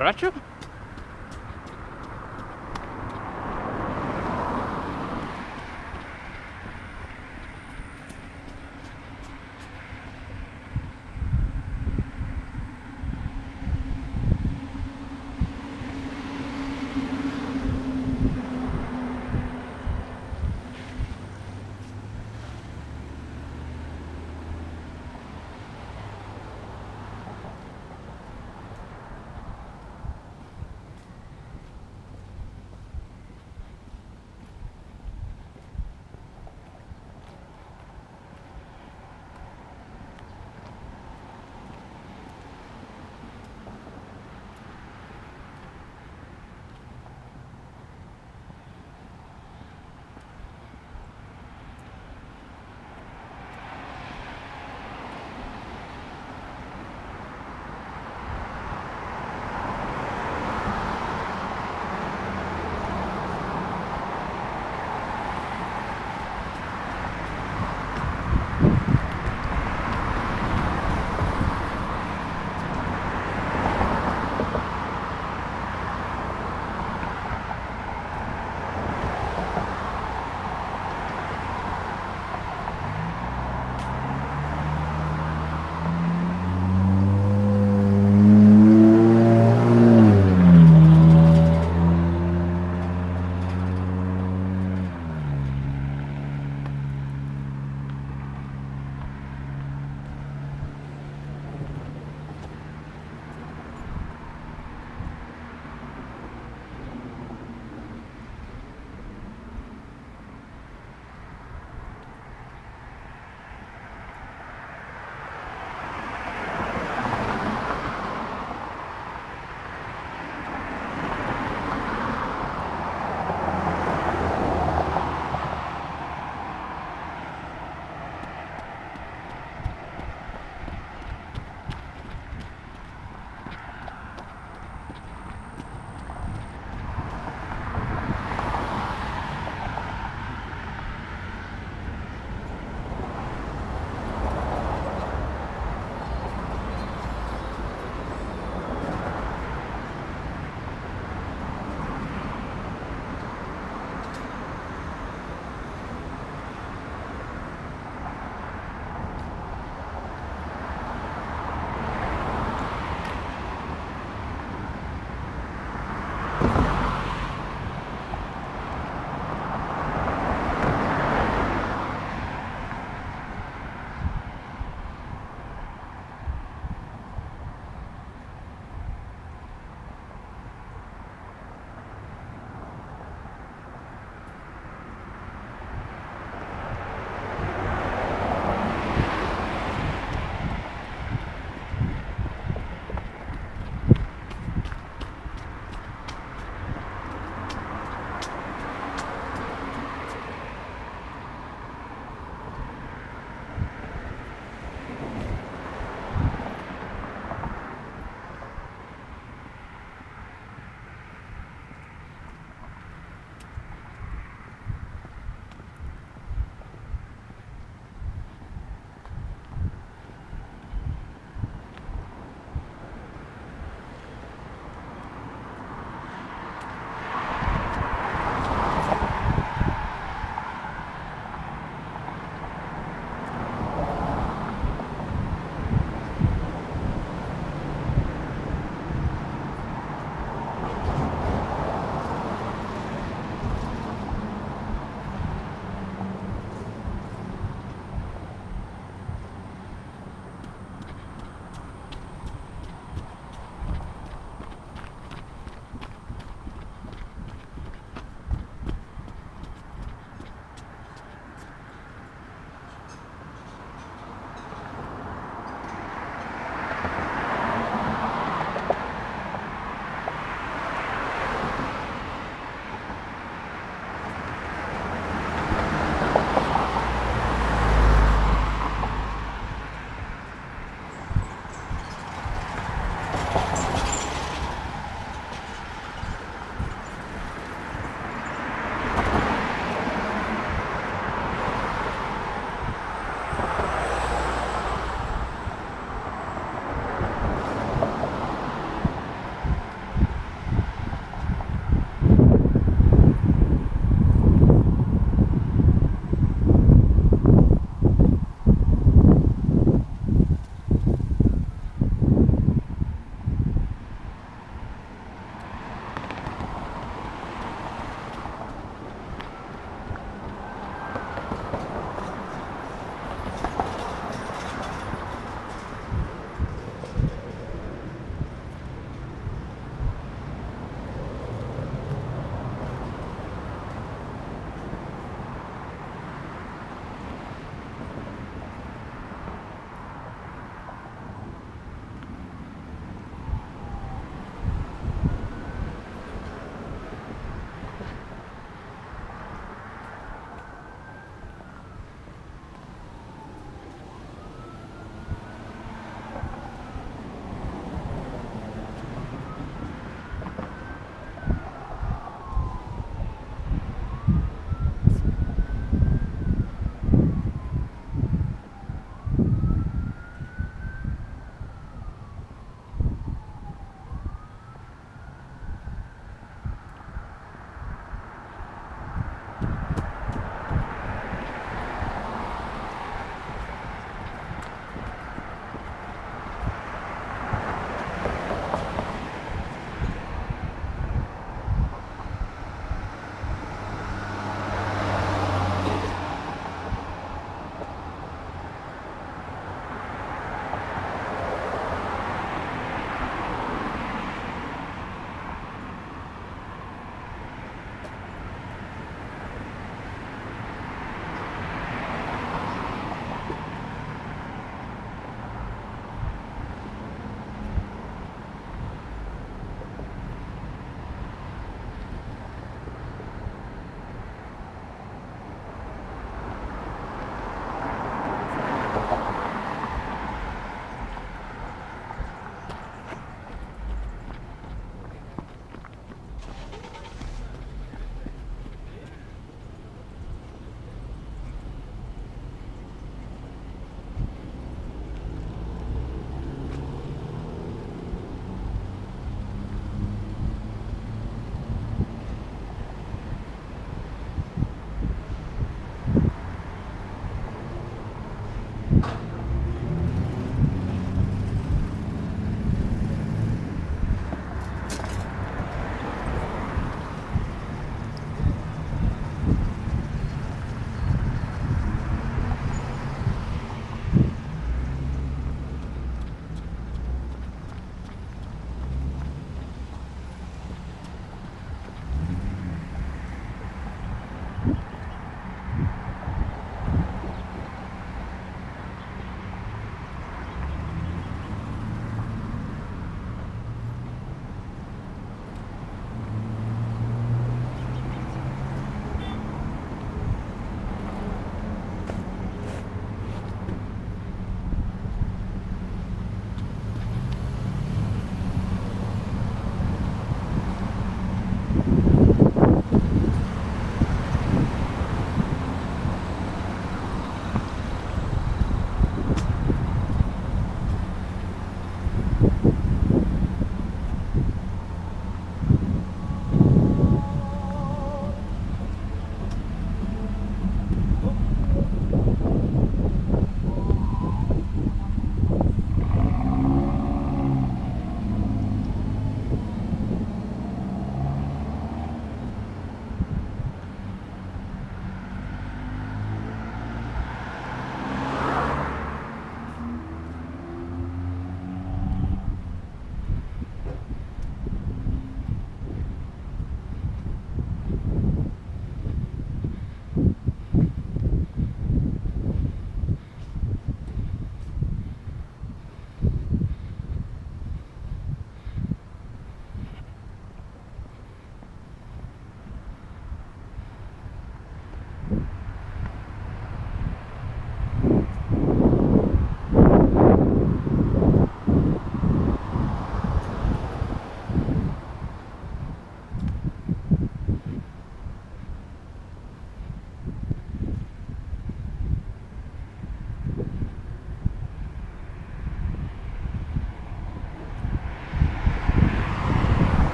about you?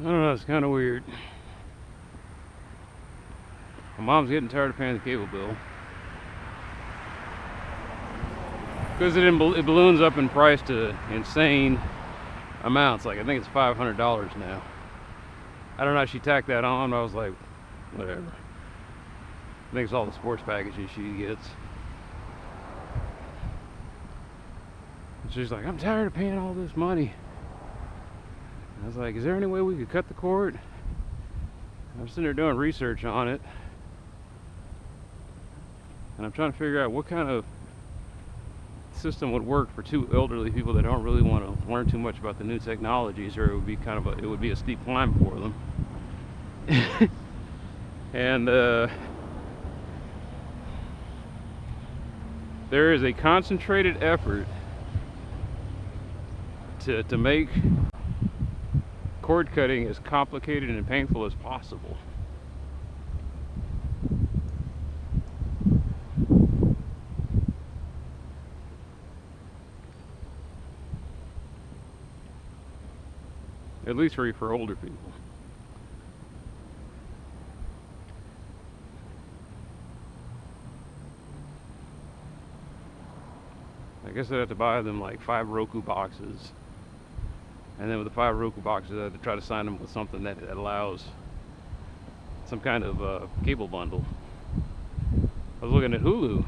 don't know, it's kind of weird. My mom's getting tired of paying the cable bill. Because it balloons up in price to insane amounts. Like, I think it's $500 now. I don't know how she tacked that on, but I was like, whatever. I think it's all the sports packages she gets. And she's like, I'm tired of paying all this money. And I was like, is there any way we could cut the cord? I'm sitting there doing research on it. And I'm trying to figure out what kind of system would work for two elderly people that don't really want to learn too much about the new technologies, or it would be it would be a steep climb for them. And there is a concentrated effort to make cord cutting as complicated and painful as possible. At least for older people. I guess I'd have to buy them like 5 Roku boxes. And then with the 5 Roku boxes, I had to try to sign them with something that allows some kind of cable bundle. I was looking at Hulu.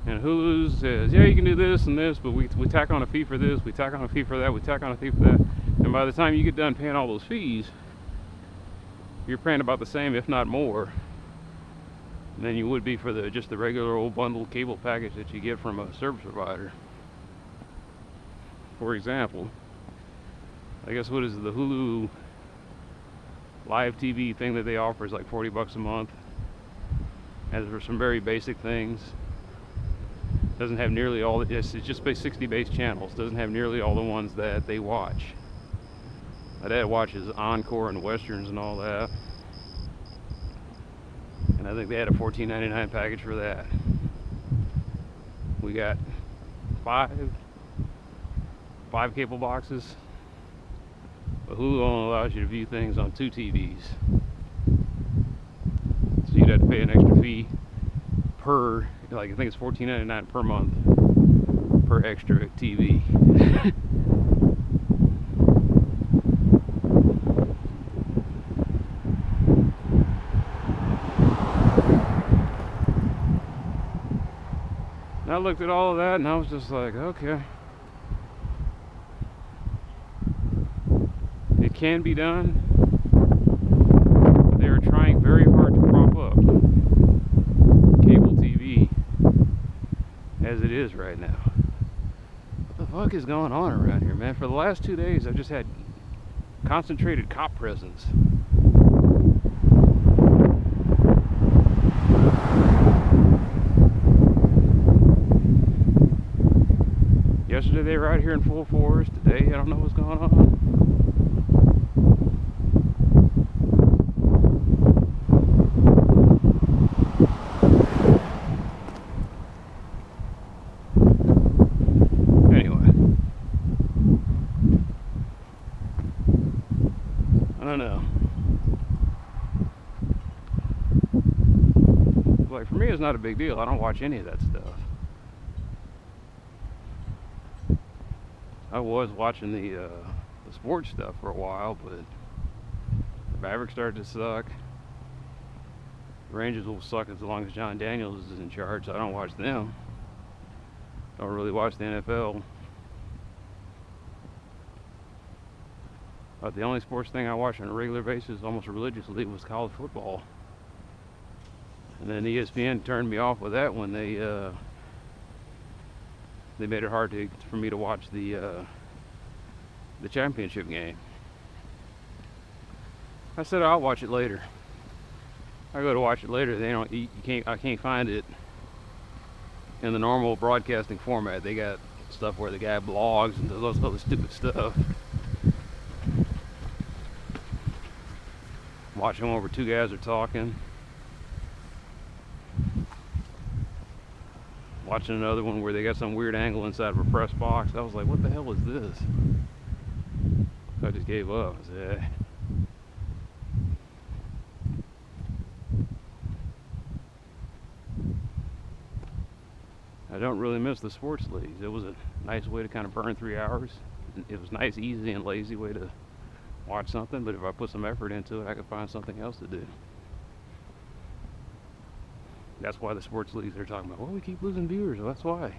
And Hulu says, yeah, you can do this and this, but we tack on a fee for this, we tack on a fee for that, we tack on a fee for that. And by the time you get done paying all those fees, you're paying about the same, if not more, than you would be for just the regular old bundled cable package that you get from a service provider. For example, I guess what is the Hulu live TV thing that they offer is like $40 a month. And for some very basic things. Doesn't have nearly all it's just 60 base channels. Doesn't have nearly all the ones that they watch. My dad watches Encore and Westerns and all that. And I think they had a $14.99 package for that. We got five cable boxes. But Hulu only allows you to view things on 2 TVs. So you'd have to pay an extra fee per, like I think it's $14.99 per month per extra TV. And I looked at all of that and I was just like, okay, it can be done, but they are trying very hard to prop up cable TV as it is right now. What the fuck is going on around here, man? For the last 2 days I've just had concentrated cop presence. Yesterday they were out here in full force. Today I don't know what's going on. I don't know. Like, for me, it's not a big deal. I don't watch any of that stuff. I was watching the sports stuff for a while, but the Mavericks started to suck. The Rangers will suck as long as John Daniels is in charge, so I don't watch them. Don't really watch the NFL. But the only sports thing I watch on a regular basis, almost religiously, was college football. And then ESPN turned me off with that when they made it hard for me to watch the championship game. I said I'll watch it later. I go to watch it later. I can't find it in the normal broadcasting format. They got stuff where the guy blogs and does all this other stupid stuff. Watching one where 2 guys are talking. Watching another one where they got some weird angle inside of a press box. I was like, what the hell is this? So I just gave up. I said, eh. I don't really miss the sports leagues. It was a nice way to kind of burn 3 hours. It was nice, easy, and lazy way to watch something, but if I put some effort into it, I could find something else to do. That's why the sports leagues are talking about, well, we keep losing viewers. Well, that's why.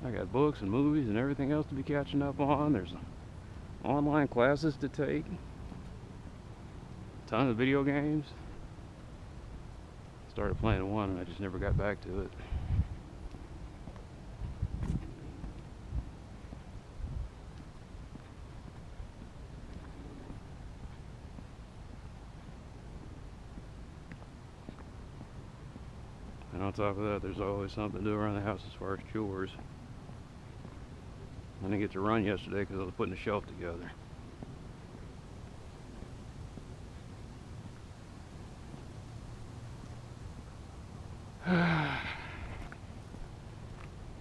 I got books and movies and everything else to be catching up on. There's online classes to take. Tons of video games. Started playing one and I just never got back to it. And on top of that, there's always something to do around the house as far as chores. I didn't get to run yesterday because I was putting the shelf together.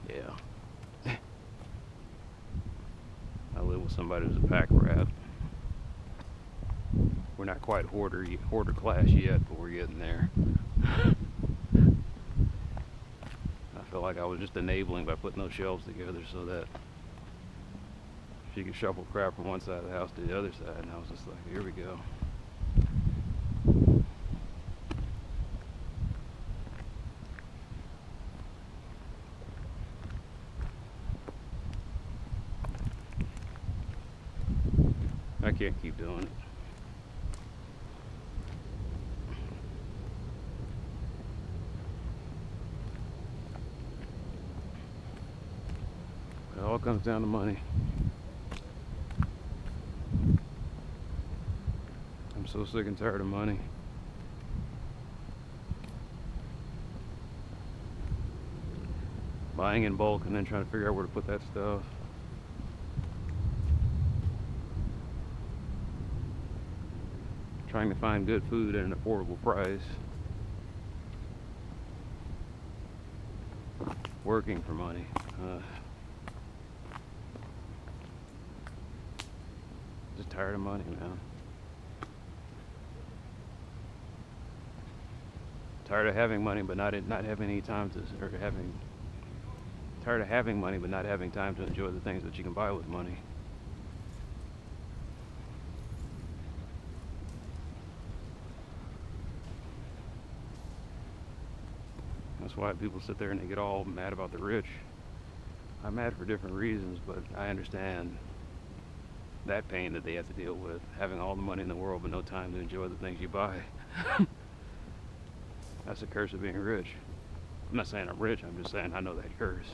Yeah. I live with somebody who's a pack rat. We're not quite hoarder class yet, but we're getting there. I feel like I was just enabling by putting those shelves together so that she could shuffle crap from one side of the house to the other side, and I was just like, here we go. I can't keep doing it. It all comes down to money. I'm so sick and tired of money. Buying in bulk and then trying to figure out where to put that stuff. Trying to find good food at an affordable price. Working for money. Just tired of money, man. Tired of having money, but not having any time to, tired of having money, but not having time to enjoy the things that you can buy with money. That's why people sit there and they get all mad about the rich. I'm mad for different reasons, but I understand that pain that they have to deal with, having all the money in the world but no time to enjoy the things you buy. That's the curse of being rich. I'm not saying I'm rich, I'm just saying I know that curse.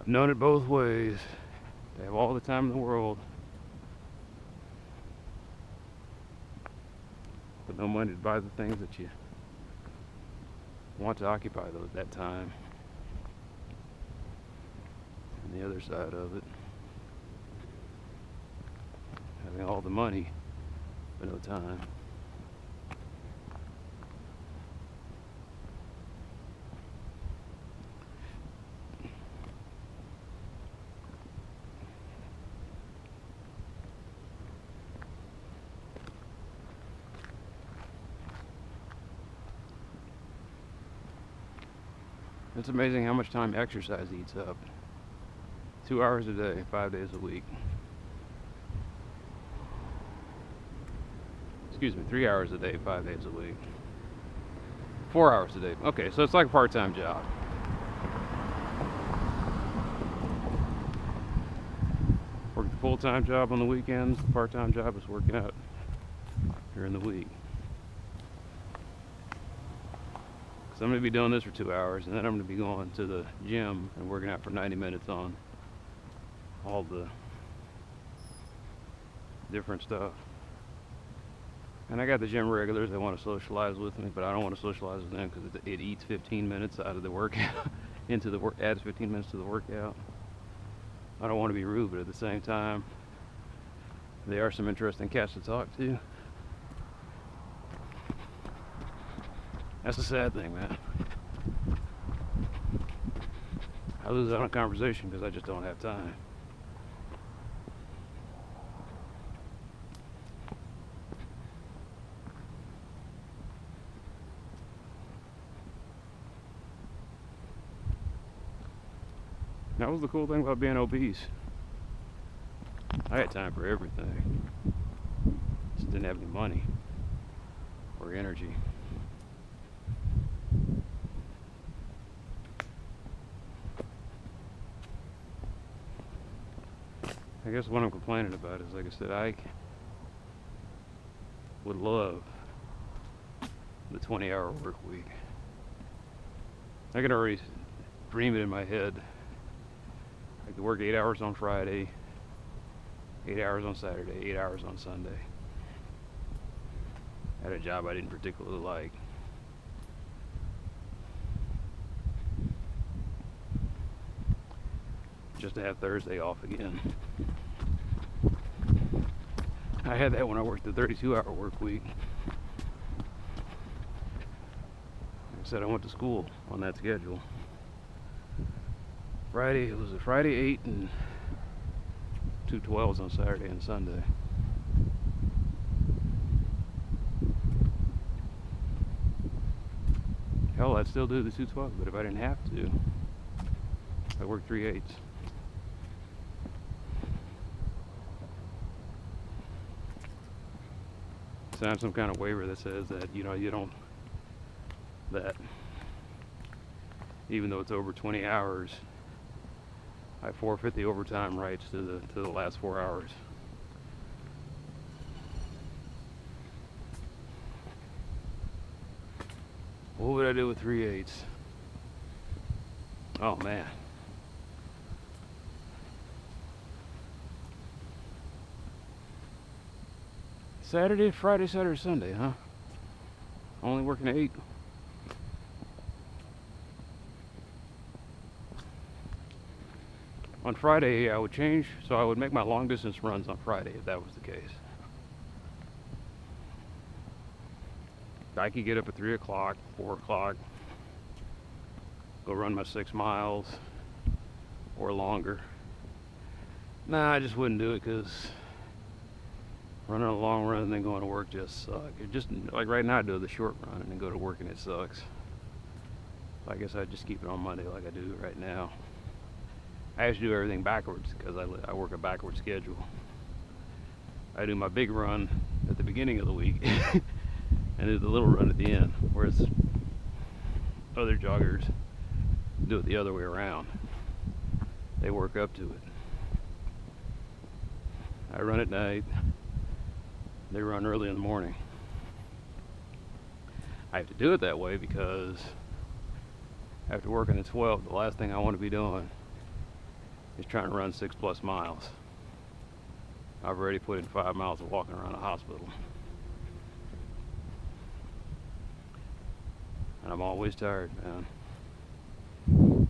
I've known it both ways. They have all the time in the world, but no money to buy the things that you want to occupy that time. And the other side of it, having all the money but no time. It's amazing how much time exercise eats up. 2 hours a day, 5 days a week. Excuse me, 3 hours a day, 5 days a week. 4 hours a day. Okay, so it's like a part-time job. Work the full-time job on the weekends. The part-time job is working out during the week. So I'm going to be doing this for 2 hours, and then I'm going to be going to the gym and working out for 90 minutes on all the different stuff. And I got the gym regulars that want to socialize with me, but I don't want to socialize with them because it eats 15 minutes out of the workout, adds 15 minutes to the workout. I don't want to be rude, but at the same time, they are some interesting cats to talk to. That's the sad thing, man. I lose out on conversation because I just don't have time. That was the cool thing about being obese. I had time for everything. Just didn't have any money or energy. I guess what I'm complaining about is, like I said, I would love the 20-hour work week. I can already dream it in my head. I could work 8 hours on Friday, 8 hours on Saturday, 8 hours on Sunday. At a job I didn't particularly like. Just to have Thursday off again. I had that when I worked the 32-hour work week. Like I said, I went to school on that schedule. Friday, it was a Friday 8 and 2 12s on Saturday and Sunday. Hell, I'd still do the 2 12s, but if I didn't have to, I'd work 3 8s. Sign some kind of waiver that says that, you know, you don't, that even though it's over 20 hours, I forfeit the overtime rights to the last 4 hours. What would I do with 3 8s? Oh man. Saturday, Friday, Saturday, Sunday, huh? Only working 8. On Friday, I would change, so I would make my long distance runs on Friday if that was the case. I could get up at 3 o'clock, 4 o'clock, go run my 6 miles or longer. Nah, I just wouldn't do it because running a long run and then going to work just sucks. It just, like right now I do the short run and then go to work and it sucks. So I guess I'd just keep it on Monday like I do right now. I actually do everything backwards because I work a backward schedule. I do my big run at the beginning of the week and do the little run at the end, whereas other joggers do it the other way around. They work up to it. I run at night, they run early in the morning. I have to do it that way because after working at 12, the last thing I want to be doing is trying to run 6+ miles. I've already put in 5 miles of walking around a hospital. And I'm always tired, man.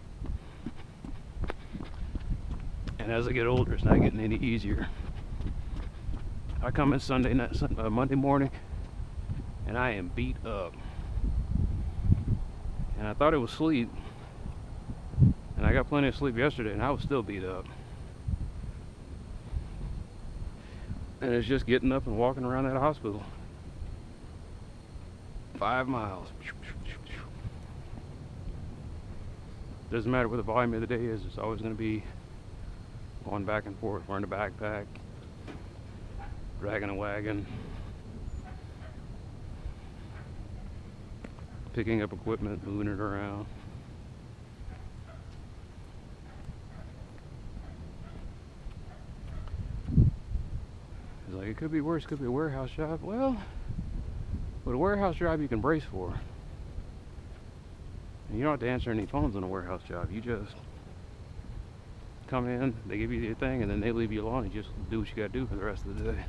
And as I get older, it's not getting any easier. I come in Monday morning, and I am beat up. And I thought it was sleep. And I got plenty of sleep yesterday, and I was still beat up. And it's just getting up and walking around that hospital. 5 miles. Doesn't matter what the volume of the day is, it's always going to be going back and forth, wearing a backpack, dragging a wagon, picking up equipment, moving it around. It's like, it could be worse, it could be a warehouse job. Well, with a warehouse job you can brace for. And you don't have to answer any phones on a warehouse job. You just come in, they give you your thing, and then they leave you alone and just do what you gotta do for the rest of the day.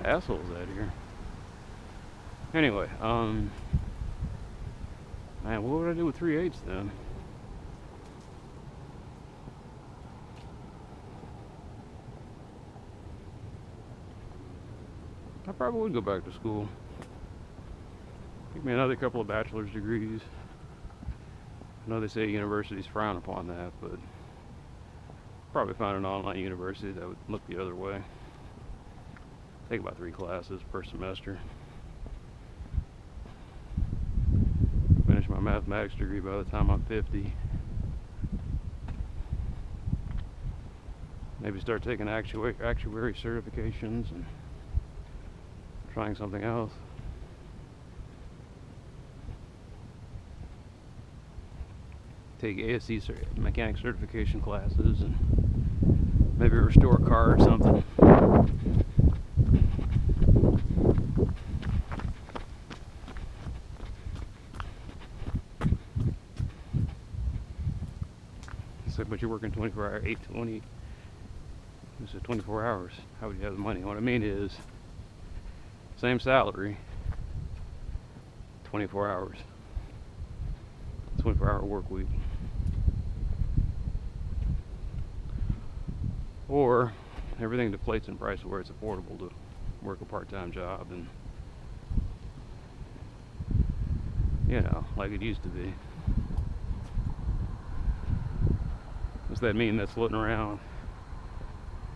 of assholes out here. Anyway, man, what would I do with 3/8 then? I probably would go back to school. Give me another couple of bachelor's degrees. I know they say universities frown upon that, but probably find an online university that would look the other way. Take about 3 classes per semester. Finish my mathematics degree by the time I'm 50. Maybe start taking actuary certifications and trying something else. Take ASC mechanic certification classes and maybe restore a car or something. So, but you're working 24 hours, 8-20. This is 24 hours. How would you have the money? What I mean is, same salary, 24 hours. 24-hour work week. Or everything deflates in price where it's affordable to work a part-time job, and you know, like it used to be. What's that mean that's floating around?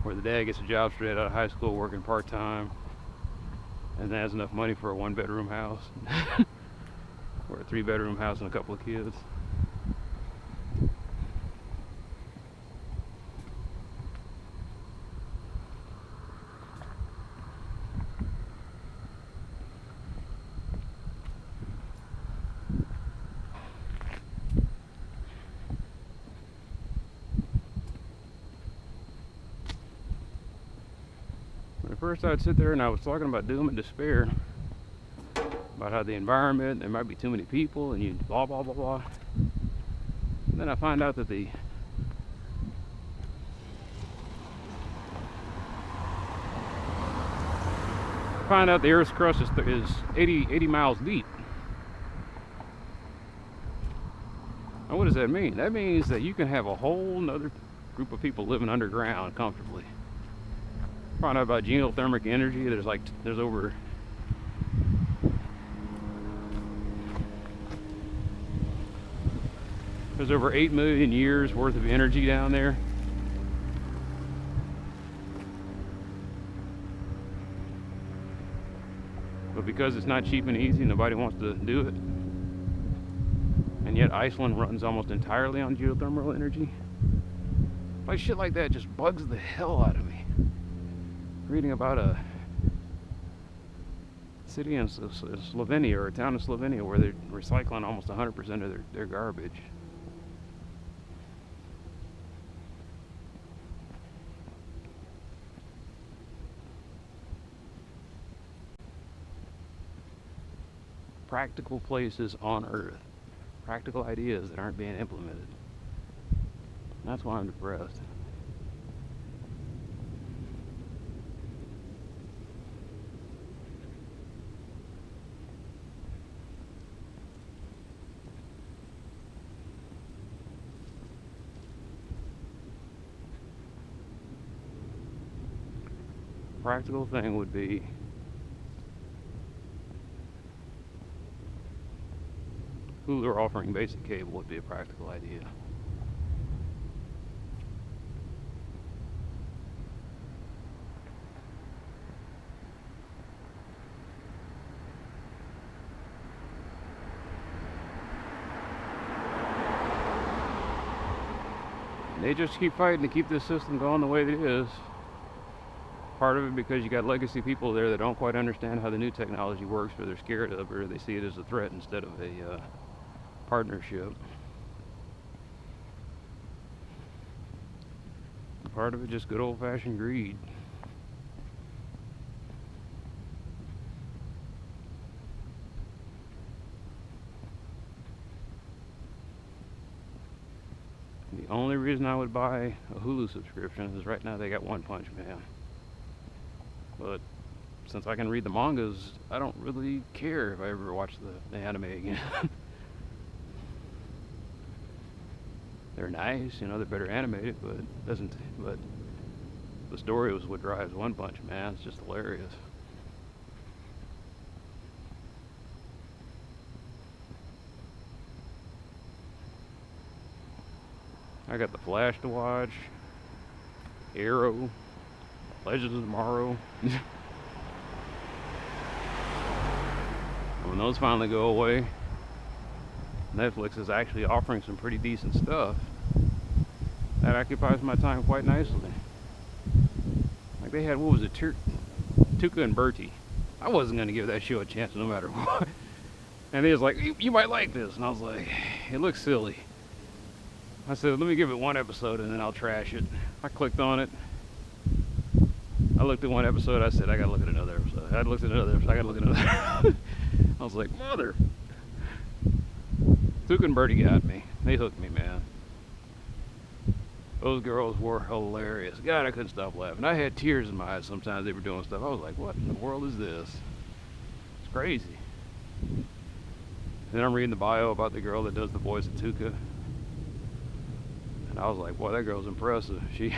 Where the dad gets a job straight out of high school working part-time and has enough money for a 1-bedroom house or a 3-bedroom house and a couple of kids. At first I'd sit there and I was talking about doom and despair, about how the environment, there might be too many people, and you blah blah blah blah. And then I find out that the Earth's crust is 80 miles deep. Now what does that mean? That means that you can have a whole nother group of people living underground comfortably. Find out about geothermal energy. There's over There's over 8 million years worth of energy down there. But because it's not cheap and easy, nobody wants to do it. And yet Iceland runs almost entirely on geothermal energy. Like shit like that just bugs the hell out of me. Reading about a city in Slovenia, or a town in Slovenia, where they're recycling almost 100% of their garbage. Practical places on Earth. Practical ideas that aren't being implemented. That's why I'm depressed. Practical thing would be Hulu offering basic cable would be a practical idea. They just keep fighting to keep this system going the way it is. Part of it because you got legacy people there that don't quite understand how the new technology works, or they're scared of it, or they see it as a threat instead of a partnership. Part of it just good old-fashioned greed. The only reason I would buy a Hulu subscription is right now they got One Punch Man. But since I can read the mangas, I don't really care if I ever watch the anime again. They're nice, you know, they're better animated, but but the story was what drives One Punch Man. It's just hilarious. I got The Flash to watch, Arrow, Legends of Tomorrow. When those finally go away, Netflix is actually offering some pretty decent stuff that occupies my time quite nicely. Like they had, what was it, Tuca and Bertie. I wasn't going to give that show a chance no matter what. And he was like, you might like this. And I was like, it looks silly. I said, let me give it one episode and then I'll trash it. I clicked on it. I looked at one episode. I said, I gotta look at another episode. I looked at another episode. I gotta look at another. I was like, mother. Tuca and Bertie got me. They hooked me, man. Those girls were hilarious. God, I couldn't stop laughing. I had tears in my eyes sometimes they were doing stuff. I was like, what in the world is this? It's crazy. Then I'm reading the bio about the girl that does the voice of Tuca. And I was like, boy, that girl's impressive. She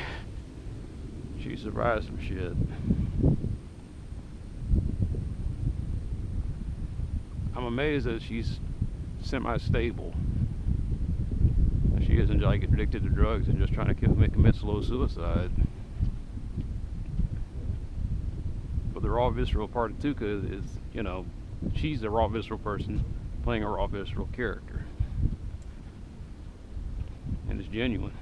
survived some shit. I'm amazed that she's semi-stable. She isn't like addicted to drugs and just trying to commit slow suicide. But the raw visceral part of Tuca is, you know, she's a raw visceral person playing a raw visceral character. And it's genuine.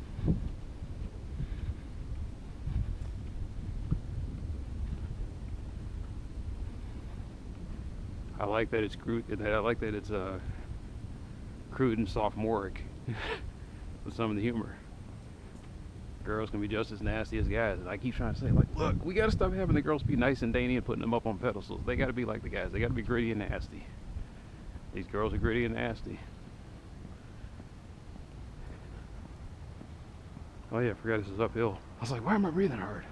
I like that it's crude. I like that it's crude and sophomoric with some of the humor. Girls can be just as nasty as guys, and I keep trying to say, like, look, we gotta stop having the girls be nice and dainty and putting them up on pedestals. They gotta be like the guys. They gotta be gritty and nasty. These girls are gritty and nasty. Oh yeah, I forgot this is uphill. I was like, why am I breathing hard?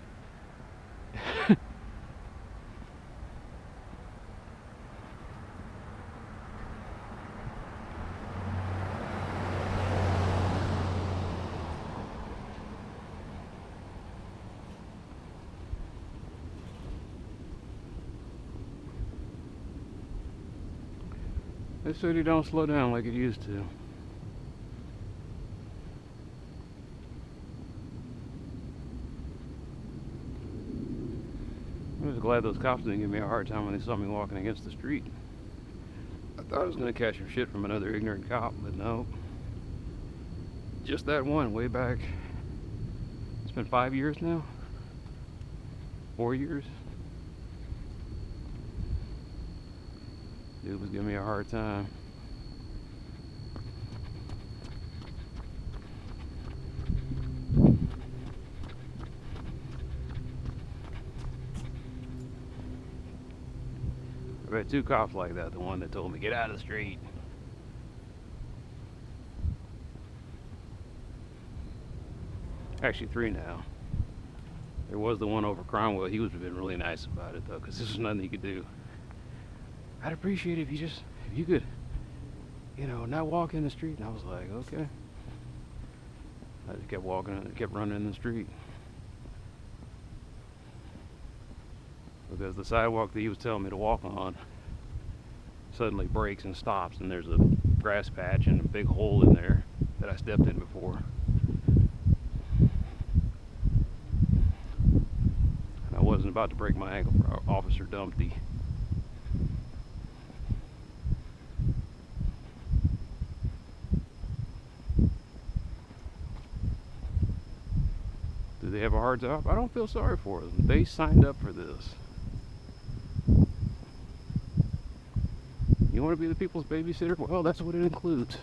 This city don't slow down like it used to. I was glad those cops didn't give me a hard time when they saw me walking against the street. I thought I was going to catch some shit from another ignorant cop, but no. Just that one way back. It's been 5 years now? 4 years? Dude was giving me a hard time. I've had 2 cops like that. The one that told me, get out of the street. Actually 3 now. There was the one over Cromwell. He was been really nice about it though, because this was nothing he could do. I'd appreciate it if you could, you know, not walk in the street. And I was like, okay. I just kept walking and kept running in the street. Because the sidewalk that he was telling me to walk on suddenly breaks and stops, and there's a grass patch and a big hole in there that I stepped in before. And I wasn't about to break my ankle for Officer Dumpty. Do they have a hard job? I don't feel sorry for them. They signed up for this. You want to be the people's babysitter? Well, that's what it includes.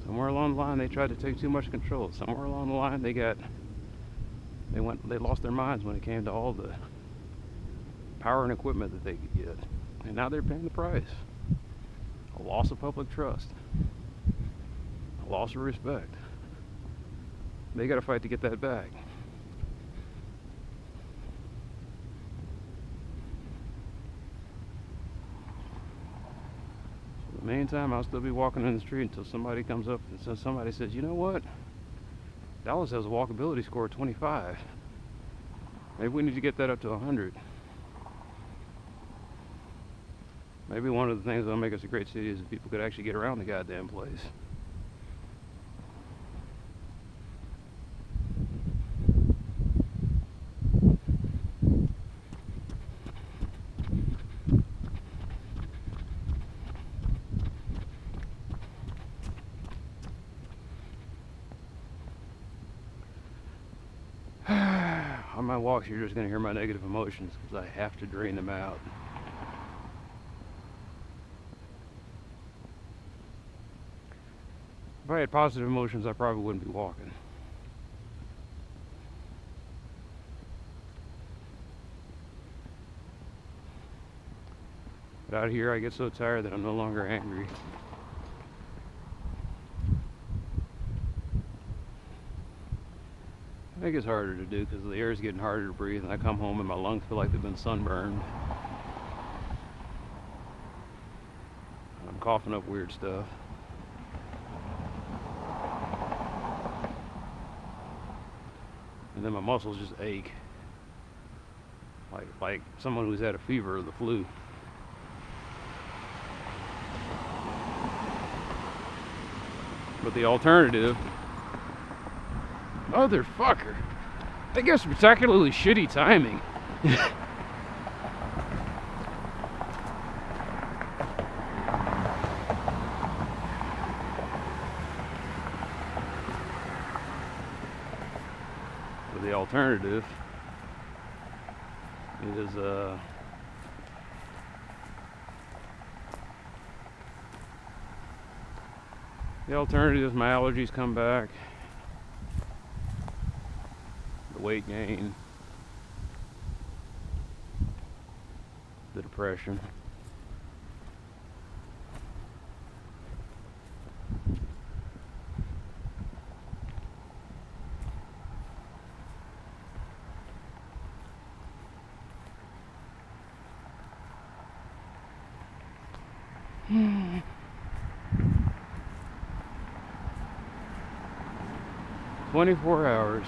Somewhere along the line they tried to take too much control. Somewhere along the line they got They lost their minds when it came to all the power and equipment that they could get. And now they're paying the price. A loss of public trust. A loss of respect. They got to fight to get that back. So the main time I'll still be walking in the street until somebody comes up and says, you know what? Dallas has a walkability score of 25. Maybe we need to get that up to 100. Maybe one of the things that'll make us a great city is if people could actually get around the goddamn place. On my walks, you're just going to hear my negative emotions because I have to drain them out. If I had positive emotions, I probably wouldn't be walking. But out here, I get so tired that I'm no longer angry. I think it's harder to do because the air is getting harder to breathe, and I come home and my lungs feel like they've been sunburned. I'm coughing up weird stuff. And then my muscles just ache. Like someone who's had a fever or the flu. But the alternative, motherfucker, they got spectacularly shitty timing. So the alternative is my allergies come back, the weight gain, the depression. Hmm. 24 hours.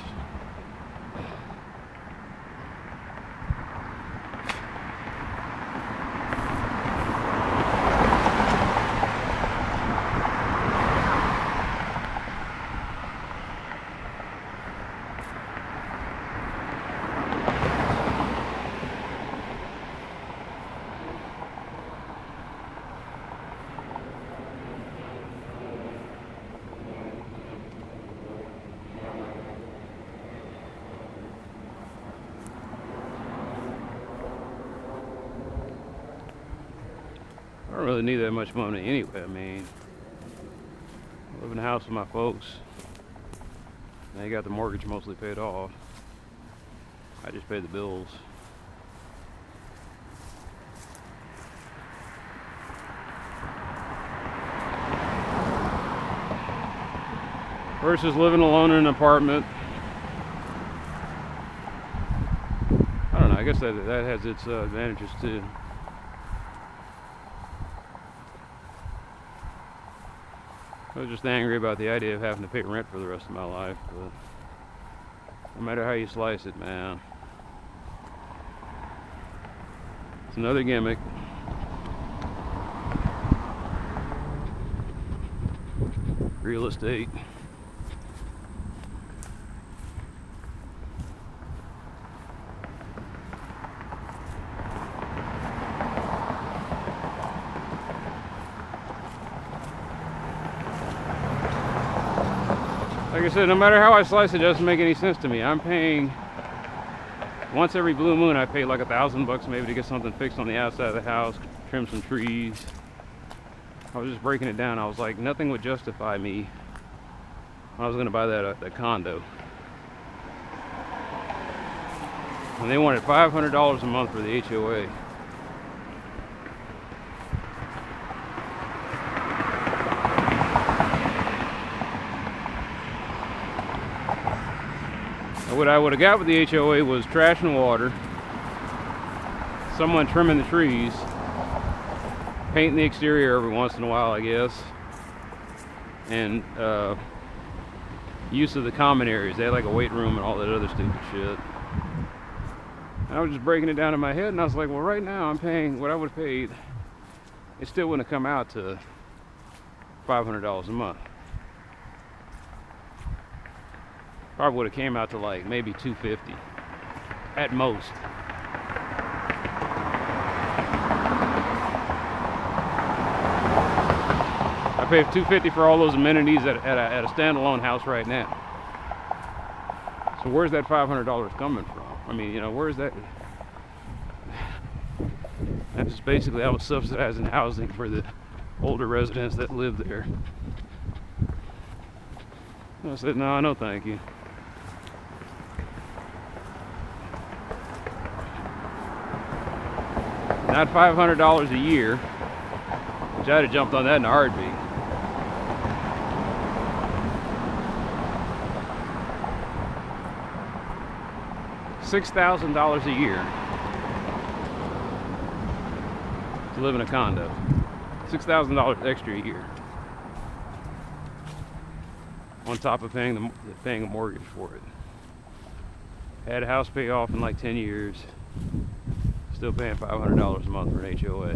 I don't really need that much money anyway. I mean, I live in a house with my folks. They got the mortgage mostly paid off. I just pay the bills. Versus living alone in an apartment. I don't know, I guess that has its advantages too. I was just angry about the idea of having to pay rent for the rest of my life, but no matter how you slice it, man, it's another gimmick. Real estate. Like I said, no matter how I slice it, it doesn't make any sense to me. I'm paying, once every blue moon, I pay like $1,000 maybe to get something fixed on the outside of the house, trim some trees. I was just breaking it down. I was like, nothing would justify me. I was going to buy that condo. And they wanted $500 a month for the HOA. What I would have got with the HOA was trash and water, someone trimming the trees, painting the exterior every once in a while, I guess, and use of the common areas. They had like a weight room and all that other stupid shit. And I was just breaking it down in my head, and I was like, well, right now I'm paying what I would have paid. It still wouldn't have come out to $500 a month. Probably would have came out to like maybe $250 at most. I pay $250 for all those amenities at a standalone house right now. So where's that $500 coming from? I mean, you know, where's that? That's just basically I was subsidizing housing for the older residents that live there. I said, no thank you. Not $500 a year, which I'd have jumped on that in a heartbeat. $6,000 a year to live in a condo. $6,000 extra a year, on top of paying a mortgage for it. Had a house pay off in like 10 years. Still paying $500 a month for an HOA.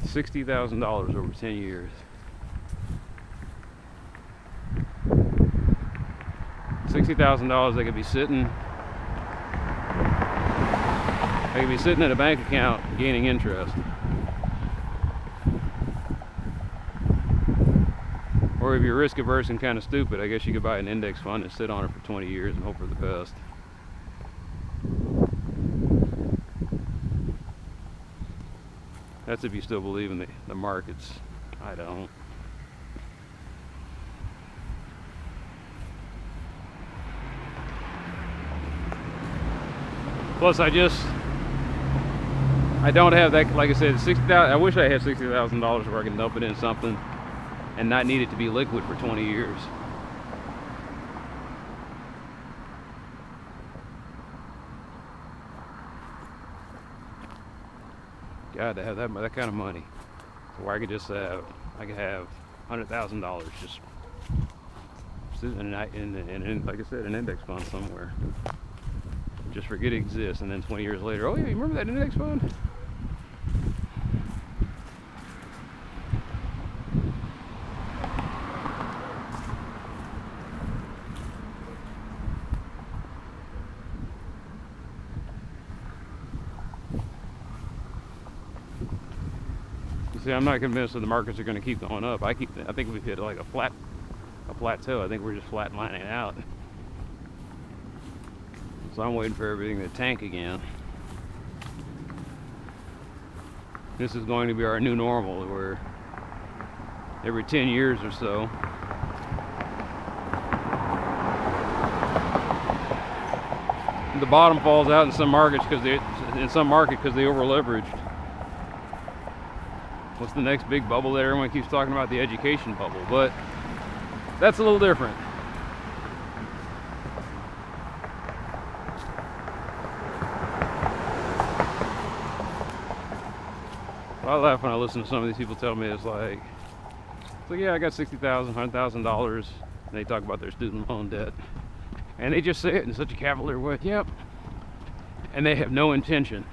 $60,000 over 10 years. $60,000 they could be sitting. They could be sitting in a bank account gaining interest. Or if you're risk averse and kind of stupid, I guess you could buy an index fund and sit on it for 20 years and hope for the best. That's if you still believe in the markets. I don't. Plus, I don't have that. Like I said, $60,000. I wish I had $60,000 where I can dump it in something and not need it to be liquid for 20 years. God, to have that kind of money, so where I could just have, I could have $100,000 just sitting in, like I said, an index fund somewhere. Just forget it exists, and then 20 years later, oh yeah, you remember that index fund? See, I'm not convinced that the markets are going to keep going up. I think we've hit like a plateau. I think we're just flatlining out. So I'm waiting for everything to tank again. This is going to be our new normal, where every 10 years or so, the bottom falls out in some markets because they over leveraged. What's the next big bubble that everyone keeps talking about? The education bubble, but that's a little different. I laugh when I listen to some of these people tell me it's like yeah, I got $60,000, $100,000, and they talk about their student loan debt, and they just say it in such a cavalier way. Yep, and they have no intention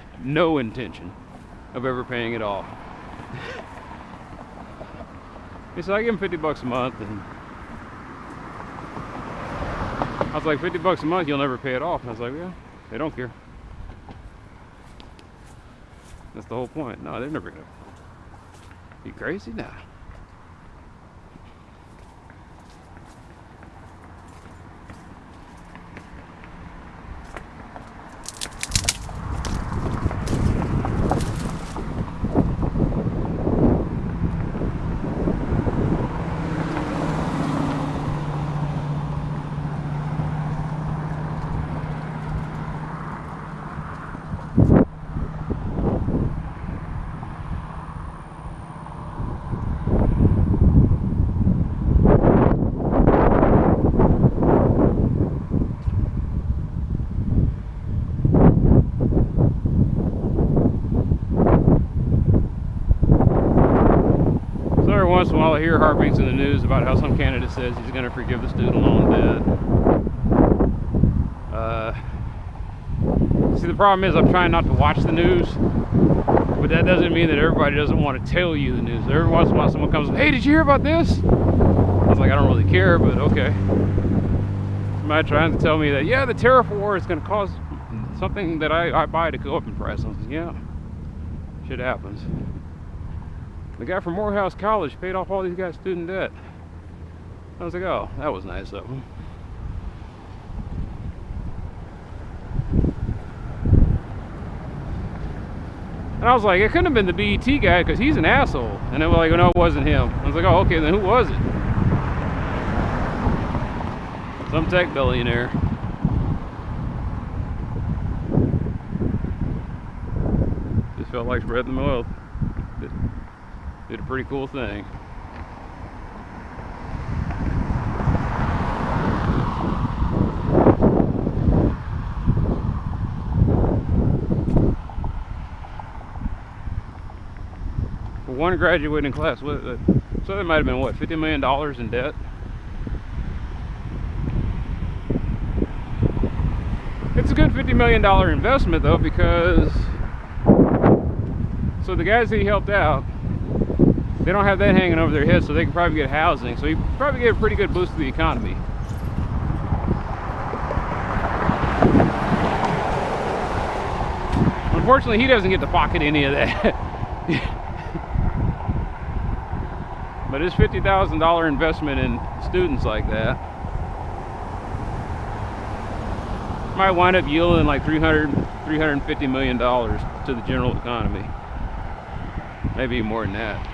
of ever paying it off. He said, I give them $50 a month, and I was like, $50 a month, you'll never pay it off. And I was like, yeah, they don't care. That's the whole point. No, they're never gonna. You crazy? Nah. once in a while I hear harpings in the news about how some candidate says he's going to forgive the student loan debt. See, the problem is I'm trying not to watch the news, but that doesn't mean that everybody doesn't want to tell you the news. Every once in a while someone comes, hey, did you hear about this? I was like, I don't really care, but okay. Somebody trying to tell me that, yeah, the tariff war is going to cause something that I buy to go up in price. I was like, yeah, shit happens. The guy from Morehouse College paid off all these guys' student debt. I was like, oh, that was nice of him. And I was like, it couldn't have been the BET guy because he's an asshole. And they were like, oh, no, it wasn't him. I was like, oh, okay, then who was it? Some tech billionaire. Just felt like spreading the oil. Did a pretty cool thing. For one graduating class, so there might have been, what, $50 million in debt? It's a good $50 million investment, though, because so the guys that he helped out, they don't have that hanging over their heads, so they can probably get housing. So he probably get a pretty good boost to the economy. Unfortunately, he doesn't get to pocket any of that. But his $50,000 investment in students like that might wind up yielding like $350 million to the general economy. Maybe more than that.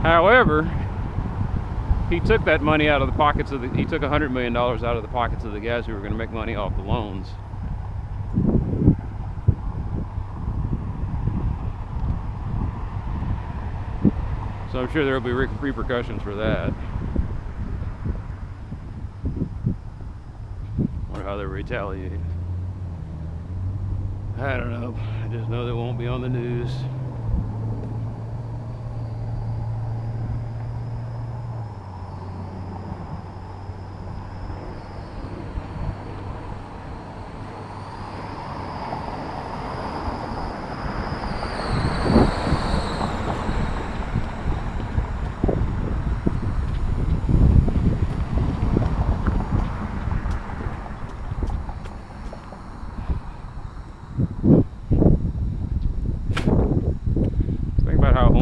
However, he took that money out of the pockets of he took $100 million out of the pockets of the guys who were going to make money off the loans. So I'm sure there will be repercussions for that. Or how they retaliate. I don't know. I just know they won't be on the news.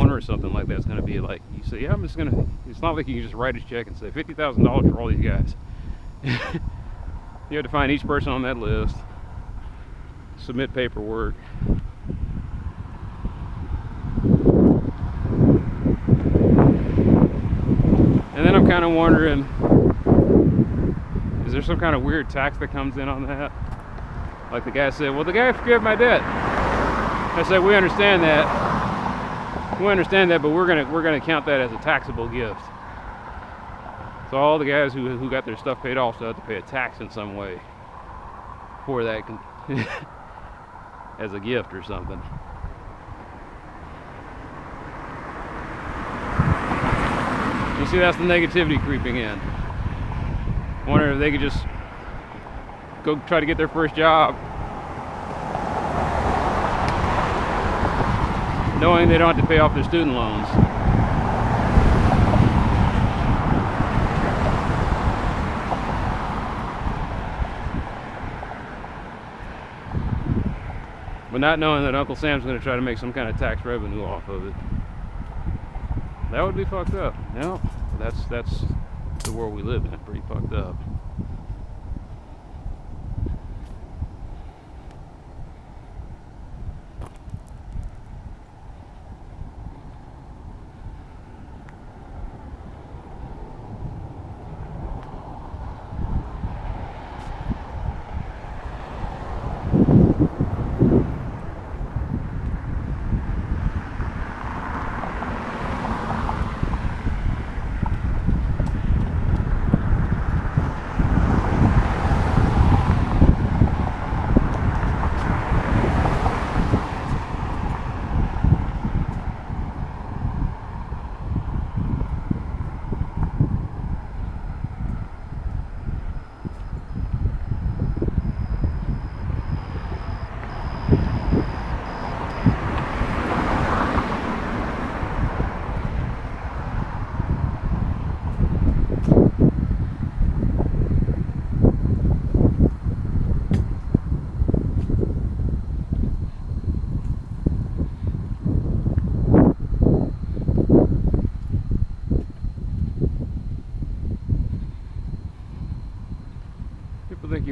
Or something like that's going to be like, you say, yeah, I'm just going to, it's not like you can just write a check and say $50,000 for all these guys. You have to find each person on that list, submit paperwork. And then I'm kind of wondering, is there some kind of weird tax that comes in on that? Like the guy said, well, the guy forgave my debt. I said, we understand that. We understand that, but we're gonna count that as a taxable gift. So all the guys who got their stuff paid off still have to pay a tax in some way for that as a gift or something. You see, that's the negativity creeping in. I wonder if they could just go try to get their first job, knowing they don't have to pay off their student loans. But not knowing that Uncle Sam's going to try to make some kind of tax revenue off of it. That would be fucked up. No, that's the world we live in. Pretty fucked up.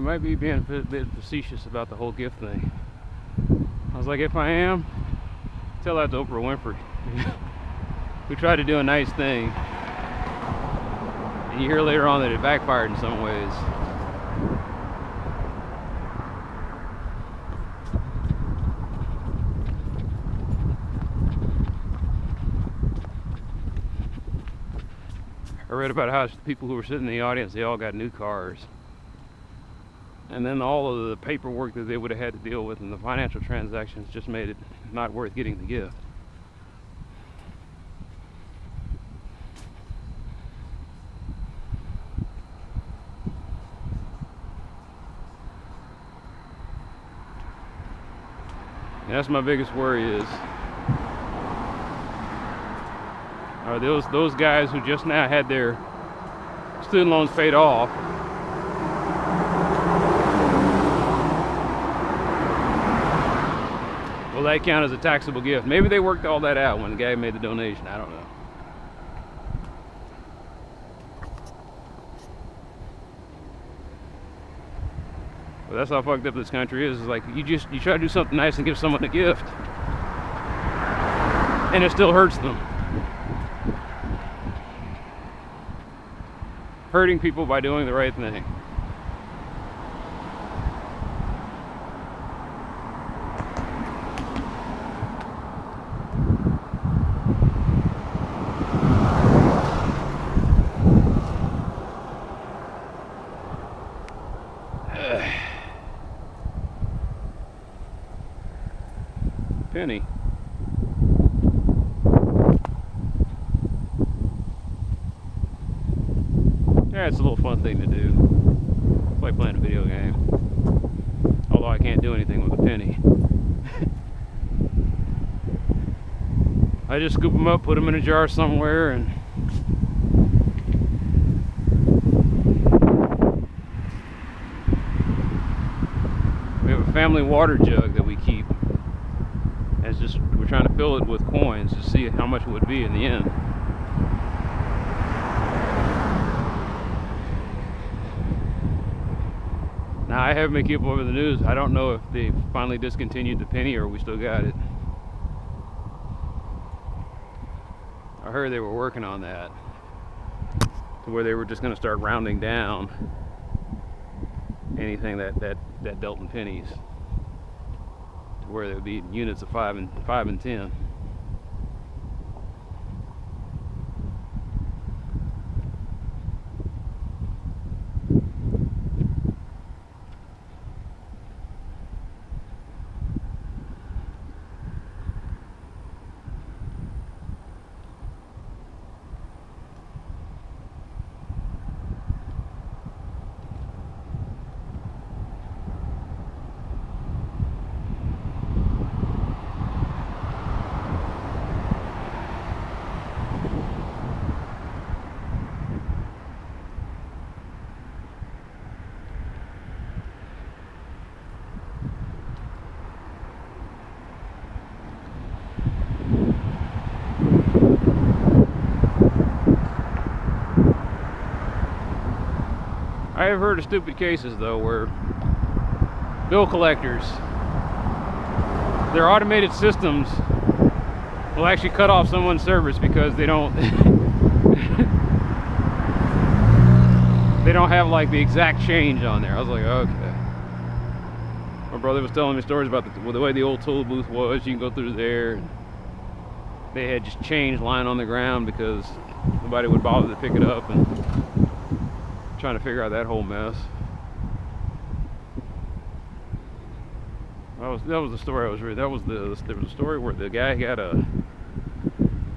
might be being a bit facetious about the whole gift thing. I was like, if I am, tell that to Oprah Winfrey. We tried to do a nice thing, and you hear later on that it backfired in some ways. I read about how the people who were sitting in the audience, they all got new cars. And then all of the paperwork that they would have had to deal with and the financial transactions just made it not worth getting the gift. And that's my biggest worry is, are those guys who just now had their student loans paid off, will that count as a taxable gift? Maybe they worked all that out when the guy made the donation. I don't know. But that's how fucked up this country is. It's like you try to do something nice and give someone a gift, and it still hurts them. Hurting people by doing the right thing. Penny. Yeah, it's a little fun thing to do. It's like playing a video game. Although I can't do anything with a penny. I just scoop them up, put them in a jar somewhere, and we have a family water jug that we keep. It's just, we're trying to fill it with coins to see how much it would be in the end. Now, I haven't been keeping up with the news. I don't know if they finally discontinued the penny or we still got it. I heard they were working on that, to where they were just going to start rounding down anything that dealt in pennies, to where there would be units of 5 and 10. I have heard of stupid cases though where bill collectors, their automated systems will actually cut off someone's service because they don't they don't have like the exact change on there. I was like, okay. My brother was telling me stories about the way the old toll booth was. You can go through there, and they had just change lying on the ground because nobody would bother to pick it up, and trying to figure out that whole mess. That was the story I was reading. There was a story where the guy got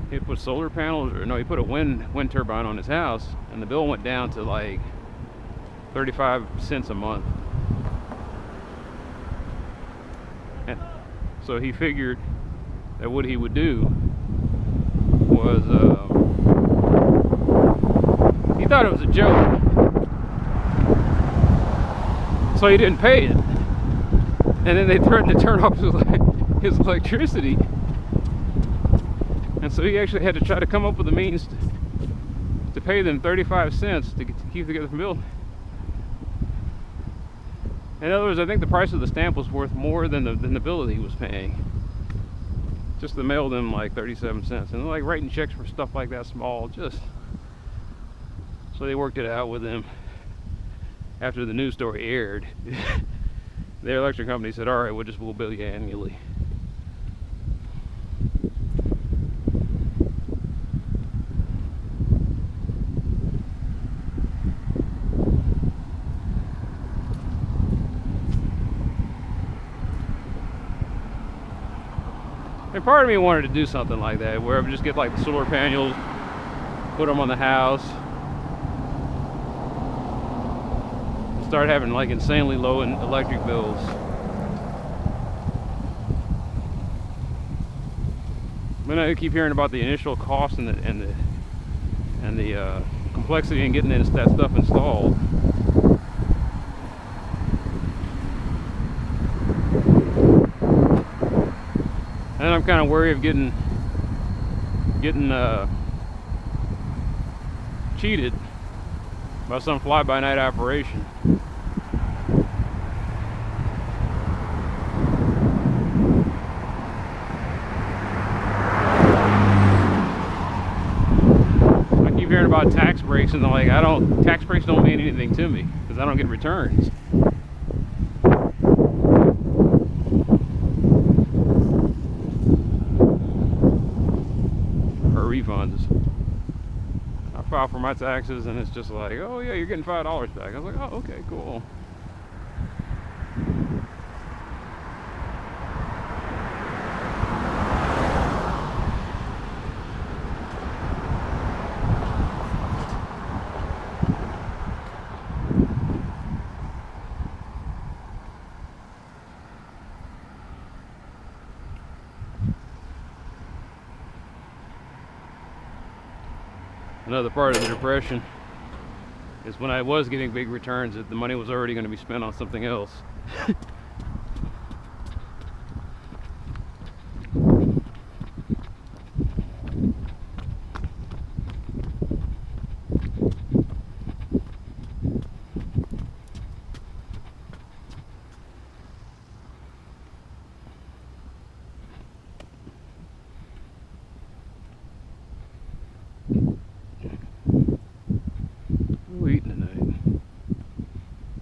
he put solar panels, or no, he put a wind turbine on his house, and the bill went down to like 35 cents a month. And so he figured that what he would do was he thought it was a joke, so he didn't pay it. And then they threatened to turn off his electricity. And so he actually had to try to come up with a means to pay them 35 cents to keep the bill. In other words, I think the price of the stamp was worth more than the bill that he was paying. Just to mail them like 37 cents. And like writing checks for stuff like that small, just... So they worked it out with him. After the news story aired, their electric company said, all right, we'll bill you annually. And part of me wanted to do something like that, where I would just get like the solar panels, put them on the house, start having like insanely low electric bills. But I keep hearing about the initial cost and the complexity in getting that stuff installed. And I'm kind of worried of getting cheated by some fly-by-night operation. I keep hearing about tax breaks, and like, tax breaks don't mean anything to me because I don't get returns. Refunds. I file for my taxes and it's just like, oh yeah, you're getting $5 back. I was like, oh, okay, cool. Another part of the depression is when I was getting big returns, that the money was already going to be spent on something else. Eating tonight.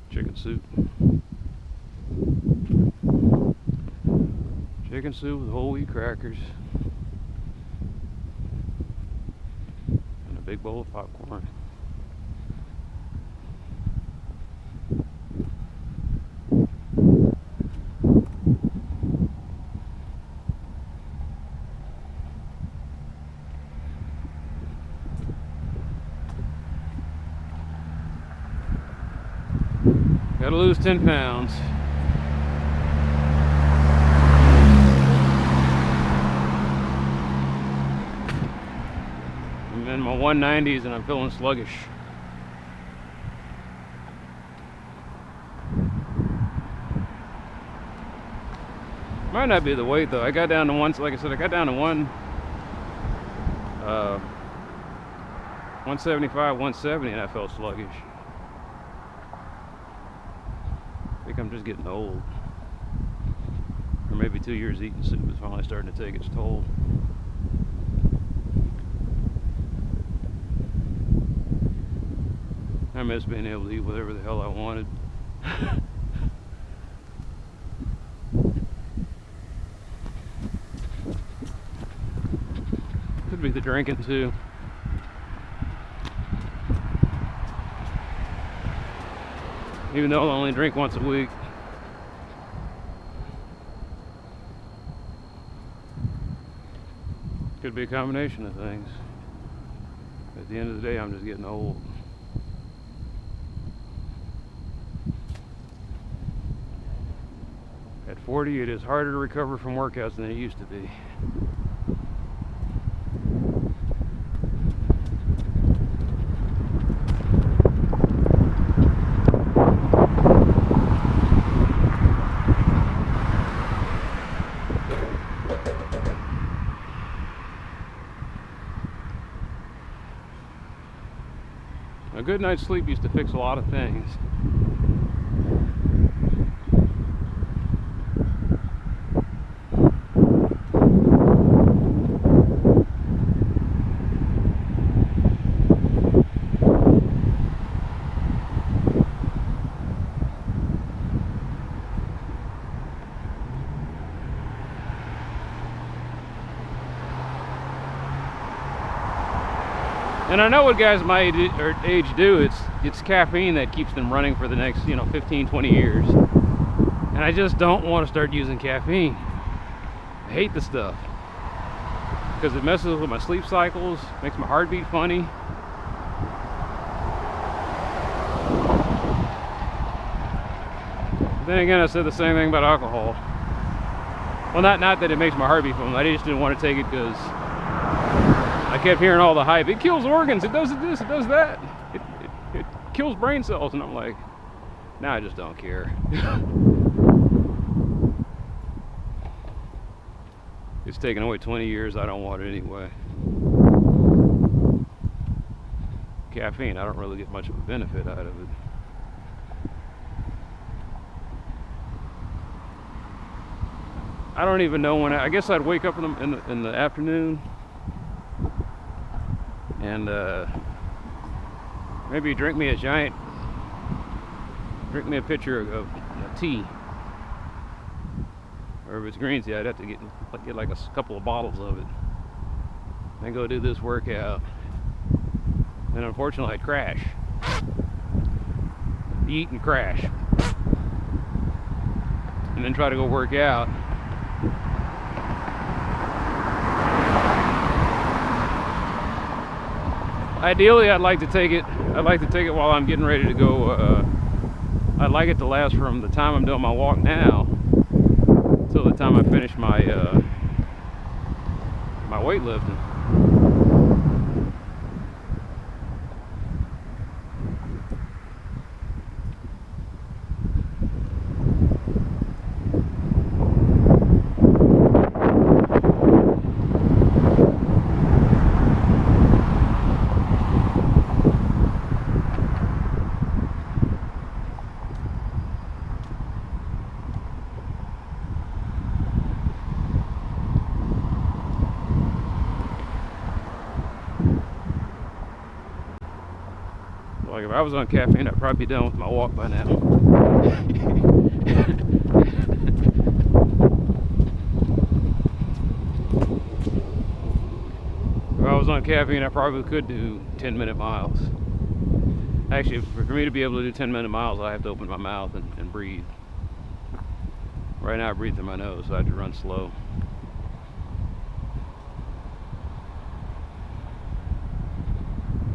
Chicken soup. Chicken soup with whole wheat crackers. And a big bowl of popcorn. Gotta lose 10 pounds. I'm in my 190s and I'm feeling sluggish. Might not be the weight though. I got down to like I said, I got down to 175, 170 and I felt sluggish. I think I'm just getting old. Or maybe 2 years eating soup is finally starting to take its toll. I miss being able to eat whatever the hell I wanted. Could be the drinking too. Even though I only drink once a week. Could be a combination of things. At the end of the day, I'm just getting old. At 40, it is harder to recover from workouts than it used to be. A good night's sleep used to fix a lot of things. And I know what guys my age do. It's caffeine that keeps them running for the next, 15, 20 years. And I just don't want to start using caffeine. I hate the stuff. Because it messes with my sleep cycles, makes my heartbeat funny. Then again, I said the same thing about alcohol. Well, not that it makes my heart beat funny. I just didn't want to take it because I kept hearing all the hype. It kills organs. It does this. It does that. It kills brain cells. And I'm like, nah, I just don't care. It's taken away 20 years. I don't want it anyway. Caffeine, I don't really get much of a benefit out of it. I don't even know when. I guess I'd wake up in the afternoon and maybe drink me a pitcher of tea, or if it's green tea, I'd have to get like a couple of bottles of it. Then go do this workout, and unfortunately I'd crash, eat and crash, and then try to go work out. Ideally, I'd like to take it while I'm getting ready to go. I'd like it to last from the time I'm doing my walk now till the time I finish my my weightlifting. Like if I was on caffeine, I'd probably be done with my walk by now. If I was on caffeine, I probably could do 10-minute miles. Actually, for me to be able to do 10-minute miles, I have to open my mouth and breathe. Right now I breathe through my nose, so I have to run slow.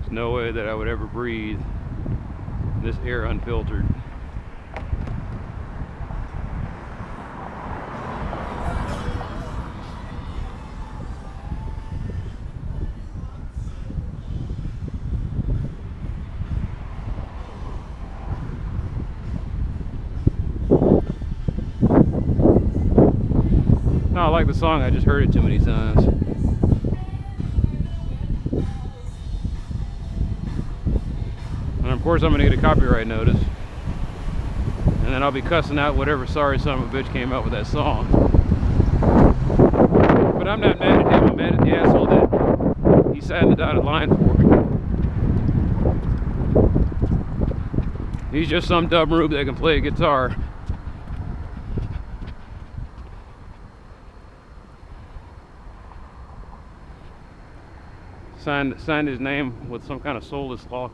There's no way that I would ever breathe this air unfiltered. No, I like the song, I just heard it too many times. And of course I'm gonna get a copyright notice. And then I'll be cussing out whatever sorry son of a bitch came up with that song. But I'm not mad at him, I'm mad at the asshole that he sat in the dotted line for. He's just some dumb rube that can play a guitar. Signed his name with some kind of soulless law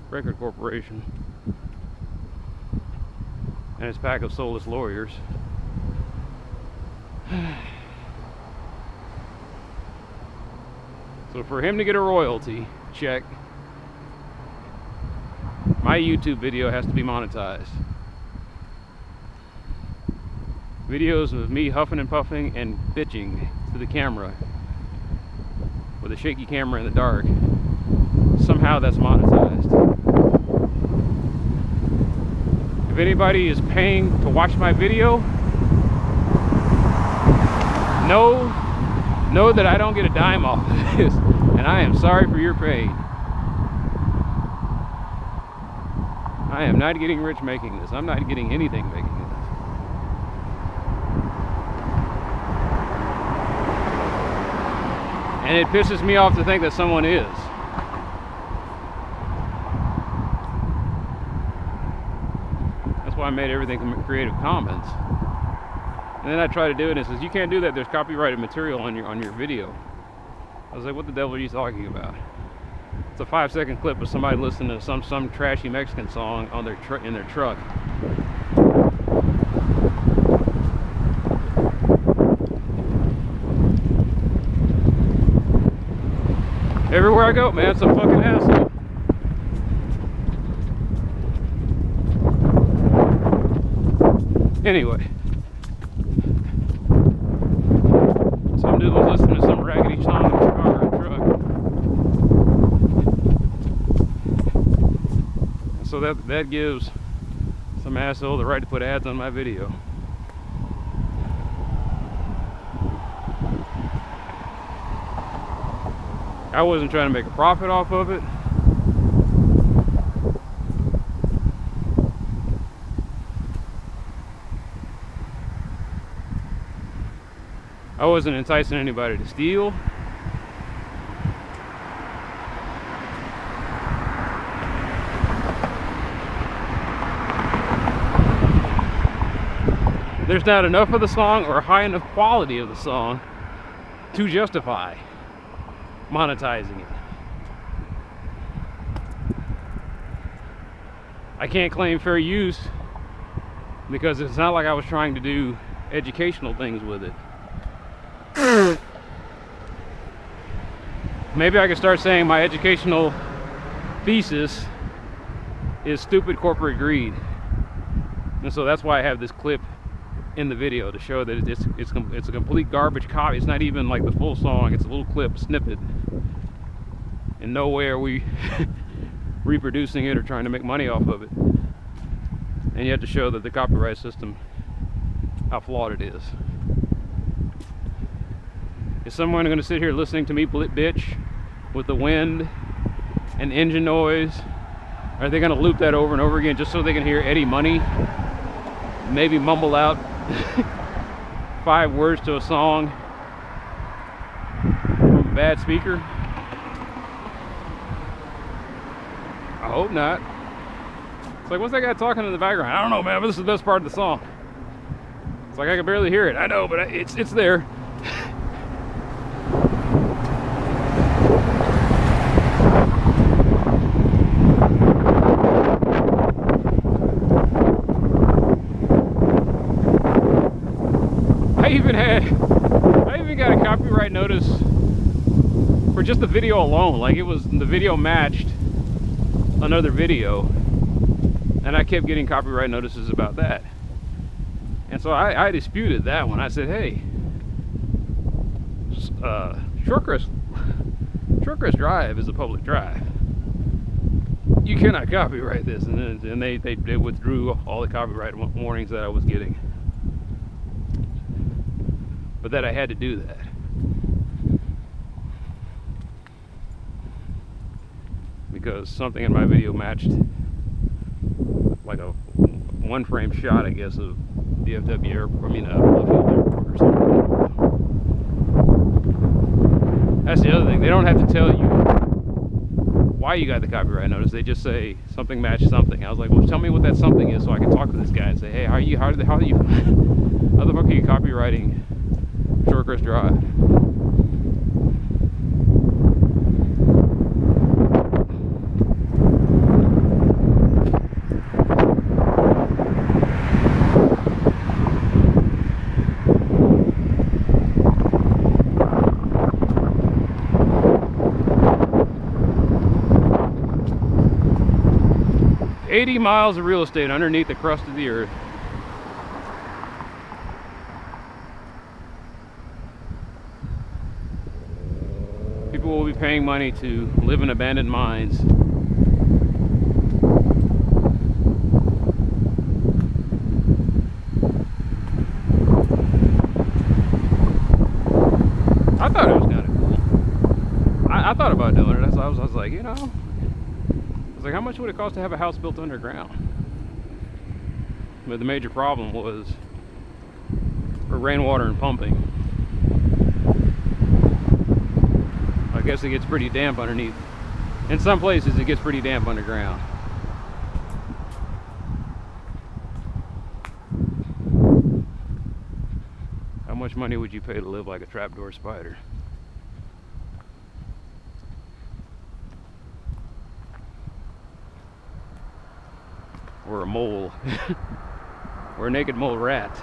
record corporation and his pack of soulless lawyers. So for him to get a royalty check, my YouTube video has to be monetized. Videos of me huffing and puffing and bitching to the camera with a shaky camera in the dark, somehow that's monetized. If anybody is paying to watch my video, know that I don't get a dime off of this, and I am sorry for your pain. I am not getting rich making this. I'm not getting anything making this. And it pisses me off to think that someone is. That's why I made everything Creative Commons. And then I try to do it and it says, you can't do that, there's copyrighted material on your video. I was like, what the devil are you talking about? It's a 5-second clip of somebody listening to some trashy Mexican song on their in their truck. Everywhere I go, man, some fucking asshole. Anyway, some dude was listening to some raggedy song in his car or truck. And so that gives some asshole the right to put ads on my video. I wasn't trying to make a profit off of it. I wasn't enticing anybody to steal. There's not enough of the song or high enough quality of the song to justify monetizing it. I can't claim fair use because it's not like I was trying to do educational things with it. Maybe I could start saying my educational thesis is stupid corporate greed. And so that's why I have this clip in the video to show that it's a complete garbage copy. It's not even like the full song, it's a little clip snippet. In no way are we reproducing it or trying to make money off of it. And yet to show that the copyright system, how flawed it is. Is someone going to sit here listening to me bitch with the wind and engine noise? Are they going to loop that over and over again just so they can hear Eddie Money maybe mumble out 5 words to a song from a bad speaker? I hope not. It's like, what's that guy talking in the background? I don't know, man, but this is the best part of the song. It's like I can barely hear it. I know, but it's there. I even got a copyright notice for just the video alone. Like, it was, the video matched another video, and I kept getting copyright notices about that. And so I disputed that one. I said, hey, Shortcrest Drive is a public drive. You cannot copyright this. And then they withdrew all the copyright warnings that I was getting. But that I had to do that. Because something in my video matched like a 1-frame shot, I guess, of DFW airport, I mean, Bluefield Airport or something. That's the other thing. They don't have to tell you why you got the copyright notice. They just say something matched something. I was like, well, tell me what that something is so I can talk to this guy and say, hey, how the fuck are you copywriting Shortcrest Drive? 80 miles of real estate underneath the crust of the earth. People will be paying money to live in abandoned mines. I thought it was kind of cool. I thought about doing it. I was like, you know, I was like, how much would it cost to have a house built underground? But the major problem was for rainwater and pumping. I guess it gets pretty damp underneath. In some places, it gets pretty damp underground. How much money would you pay to live like a trapdoor spider? or a mole, or a naked mole rat.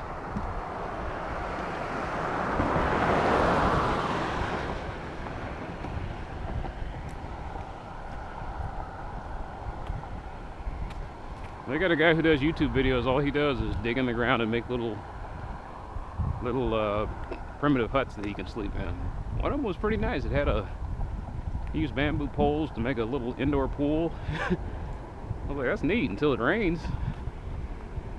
They got a guy who does YouTube videos. All he does is dig in the ground and make little primitive huts that he can sleep in. One of them was pretty nice. He used bamboo poles to make a little indoor pool. I was like, that's neat until it rains.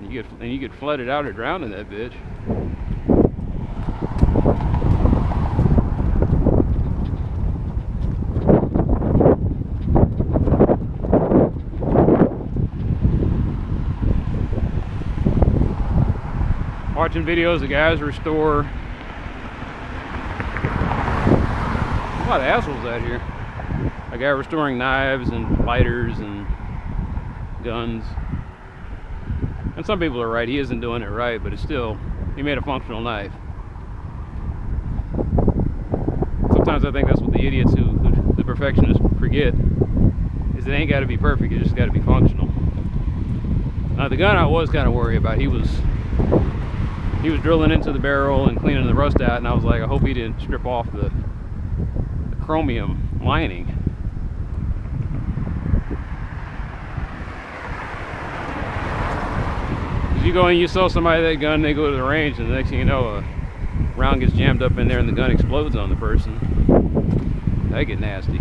And you get flooded out or drowned in that bitch. Watching videos of guys restore. A lot of assholes out here. A guy restoring knives and lighters and guns. And some people are right, he isn't doing it right, but it's still, he made a functional knife. Sometimes I think that's what the idiots the perfectionists forget, is it ain't got to be perfect, it just got to be functional. Now the gun I was kind of worried about, he was drilling into the barrel and cleaning the rust out, and I was like, I hope he didn't strip off the chromium lining. You go and you sell somebody that gun, they go to the range, and the next thing you know, a round gets jammed up in there and the gun explodes on the person. That get nasty.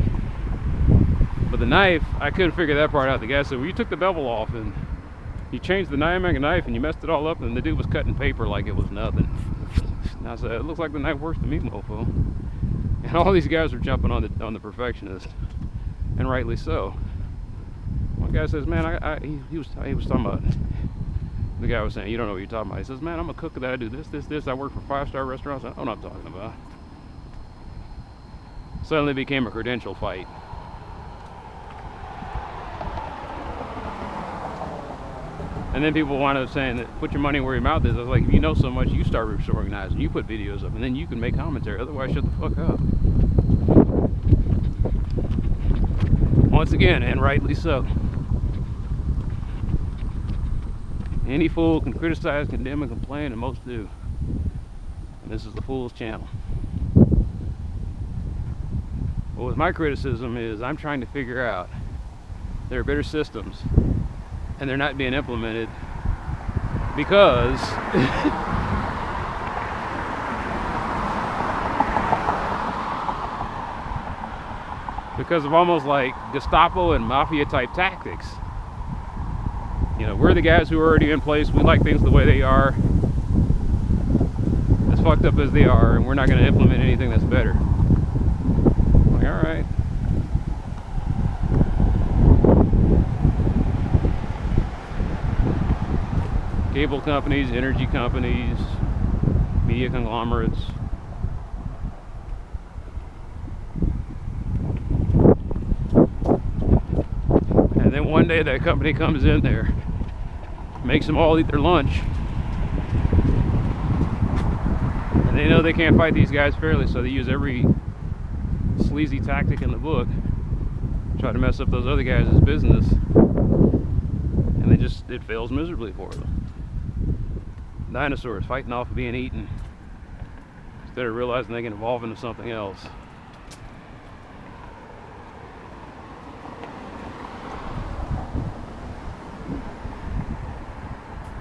But the knife, I couldn't figure that part out. The guy said, well, you took the bevel off and you changed the diameter knife and you messed it all up, and the dude was cutting paper like it was nothing. And I said, it looks like the knife works to me, mofo. And all these guys were jumping on the perfectionist, and rightly so. One guy says, man, he was talking about. The guy was saying, you don't know what you're talking about. He says, man, I'm a cook that I do this. I work for 5-star restaurants. I don't know what I'm talking about. Suddenly became a credential fight. And then people wound up saying that put your money where your mouth is. I was like, if you know so much, you start restoring knives and you put videos up, and then you can make commentary. Otherwise, shut the fuck up. Once again, and rightly so. Any fool can criticize, condemn, and complain, and most do. And this is the fool's channel. Well, with my criticism is I'm trying to figure out there are better systems, and they're not being implemented because because of almost like Gestapo and Mafia type tactics. You know, we're the guys who are already in place. We like things the way they are, as fucked up as they are, and we're not going to implement anything that's better. I'm like, all right. Cable companies, energy companies, media conglomerates. And then one day that company comes in there, makes them all eat their lunch, and they know they can't fight these guys fairly, so they use every sleazy tactic in the book to try to mess up those other guys' business, and it fails miserably for them. Dinosaurs fighting off of being eaten instead of realizing they can evolve into something else.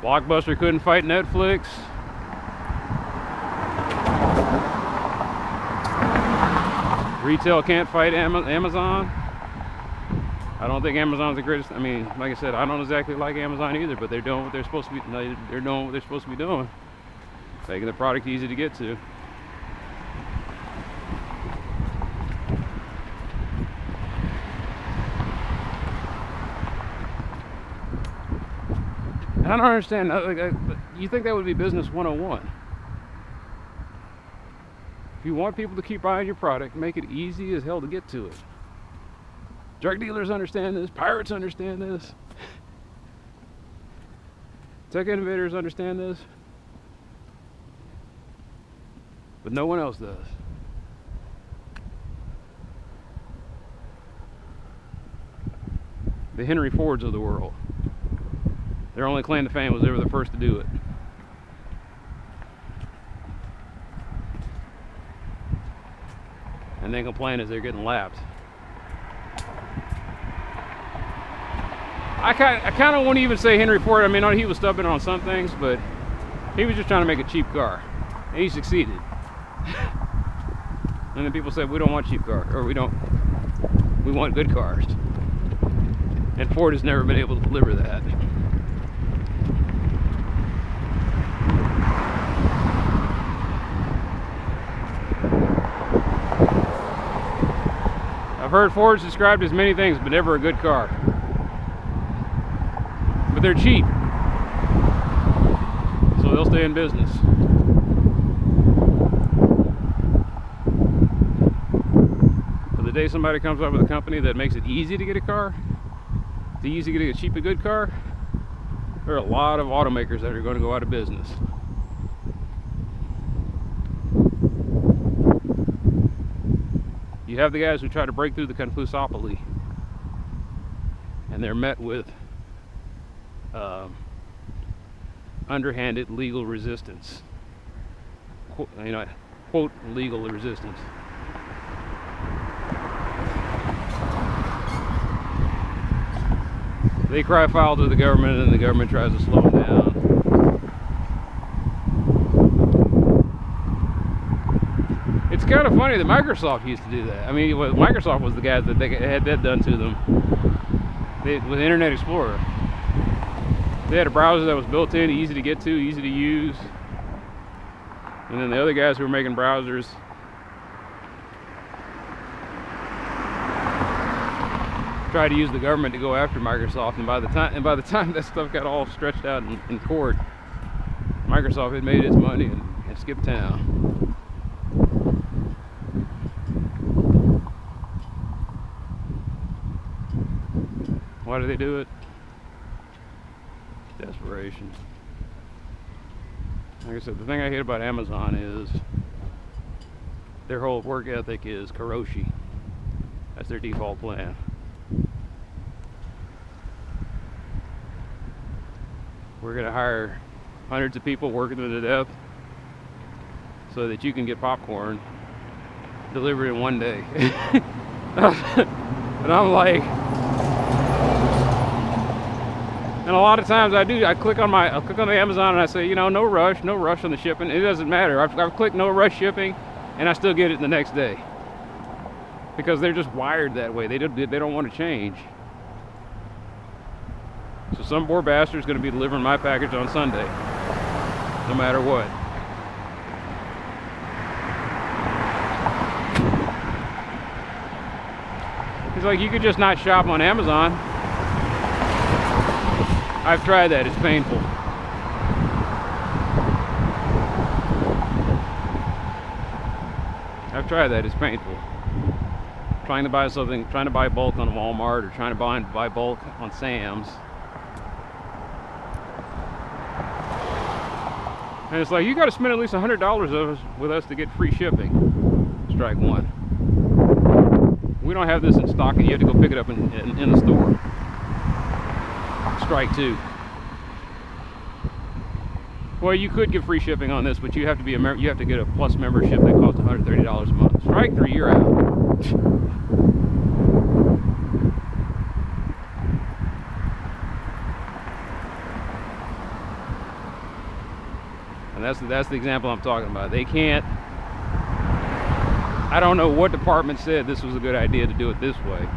Blockbuster couldn't fight Netflix. Retail can't fight Amazon. I don't think Amazon's the greatest. I mean, like I said, I don't exactly like Amazon either, but they're doing what they're supposed to be. They're doing what they're supposed to be doing, making the product easy to get to. I don't understand. You think that would be business 101? If you want people to keep buying your product, make it easy as hell to get to it. Drug dealers understand this. Pirates understand this. Tech innovators understand this. But no one else does. The Henry Fords of the world. Their only claim to fame was they were the first to do it. And then complain as they're getting lapped. I kind of wouldn't even say Henry Ford. I mean, he was stubborn on some things, but he was just trying to make a cheap car. And he succeeded. And then people said, we don't want cheap cars, or we want good cars. And Ford has never been able to deliver that. I've heard Fords described as many things, but never a good car. But they're cheap, so they'll stay in business. But the day somebody comes up with a company that makes it easy to get a car, it's easy to get a cheap and good car, there are a lot of automakers that are going to go out of business. You have the guys who try to break through the conclusopoly, and they're met with underhanded legal resistance. Quote, legal resistance. They cry foul to the government, and the government tries to slow them down. It's kind of funny that Microsoft used to do that. I mean, Microsoft was the guys that they had that done to them with Internet Explorer. They had a browser that was built in, easy to get to, easy to use. And then the other guys who were making browsers tried to use the government to go after Microsoft, and by the time that stuff got all stretched out in court, Microsoft had made its money and skipped town. Why do they do it? Desperation. Like I said, the thing I hate about Amazon is their whole work ethic is karoshi. That's their default plan. We're going to hire hundreds of people working them to death so that you can get popcorn delivered in one day. And I'm like, and a lot of times I click on the Amazon and I say, no rush on the shipping. It doesn't matter. I've clicked no rush shipping, and I still get it the next day because they're just wired that way. They don't want to change. So some poor bastard's going to be delivering my package on Sunday, no matter what. It's like, you could just not shop on Amazon. I've tried that. It's painful. I've tried that. It's painful. Trying to buy something, trying to buy bulk on Walmart, or trying to buy bulk on Sam's. And it's like, you got to spend at least $100 with us to get free shipping. Strike one. We don't have this in stock, and you have to go pick it up in the store. Strike two. Well, you could get free shipping on this, but you have to be you have to get a plus membership that costs $130 a month. Strike three, you're out. And that's the example I'm talking about. They can't. I don't know what department said this was a good idea to do it this way,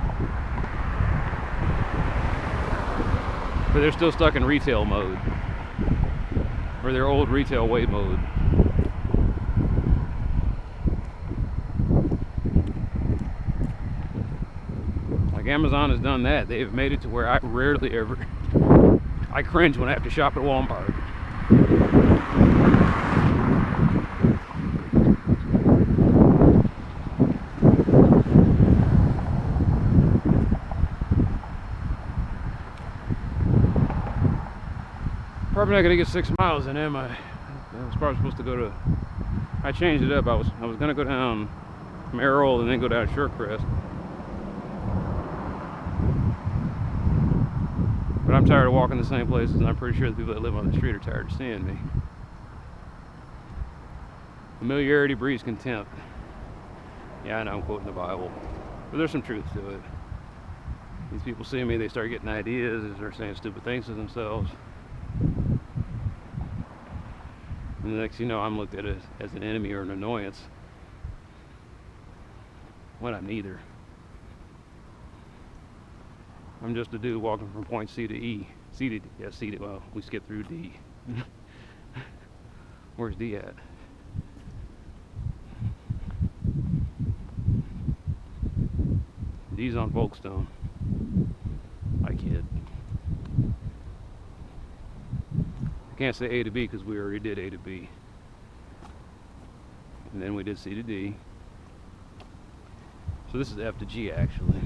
but they're still stuck in retail mode, or their old retail way mode. Like, Amazon has done that. They've made it to where I rarely ever, I cringe when I have to shop at Walmart. Probably not gonna get 6 miles in, am I? I was probably supposed to go to, I changed it up. I was gonna go down Merrell and then go down Surecrest. But I'm tired of walking the same places, and I'm pretty sure the people that live on the street are tired of seeing me. Familiarity breeds contempt. Yeah, I know I'm quoting the Bible, but there's some truth to it. These people see me, they start getting ideas, they start saying stupid things to themselves. And the next thing you know, I'm looked at as an enemy or an annoyance, when I'm neither. I'm just a dude walking from point C to E. C to D. Yeah, C to, well, we skipped through D. Where's D at? D's on Folkestone. I kid. I can't say A to B because we already did A to B. And then we did C to D. So this is F to G actually.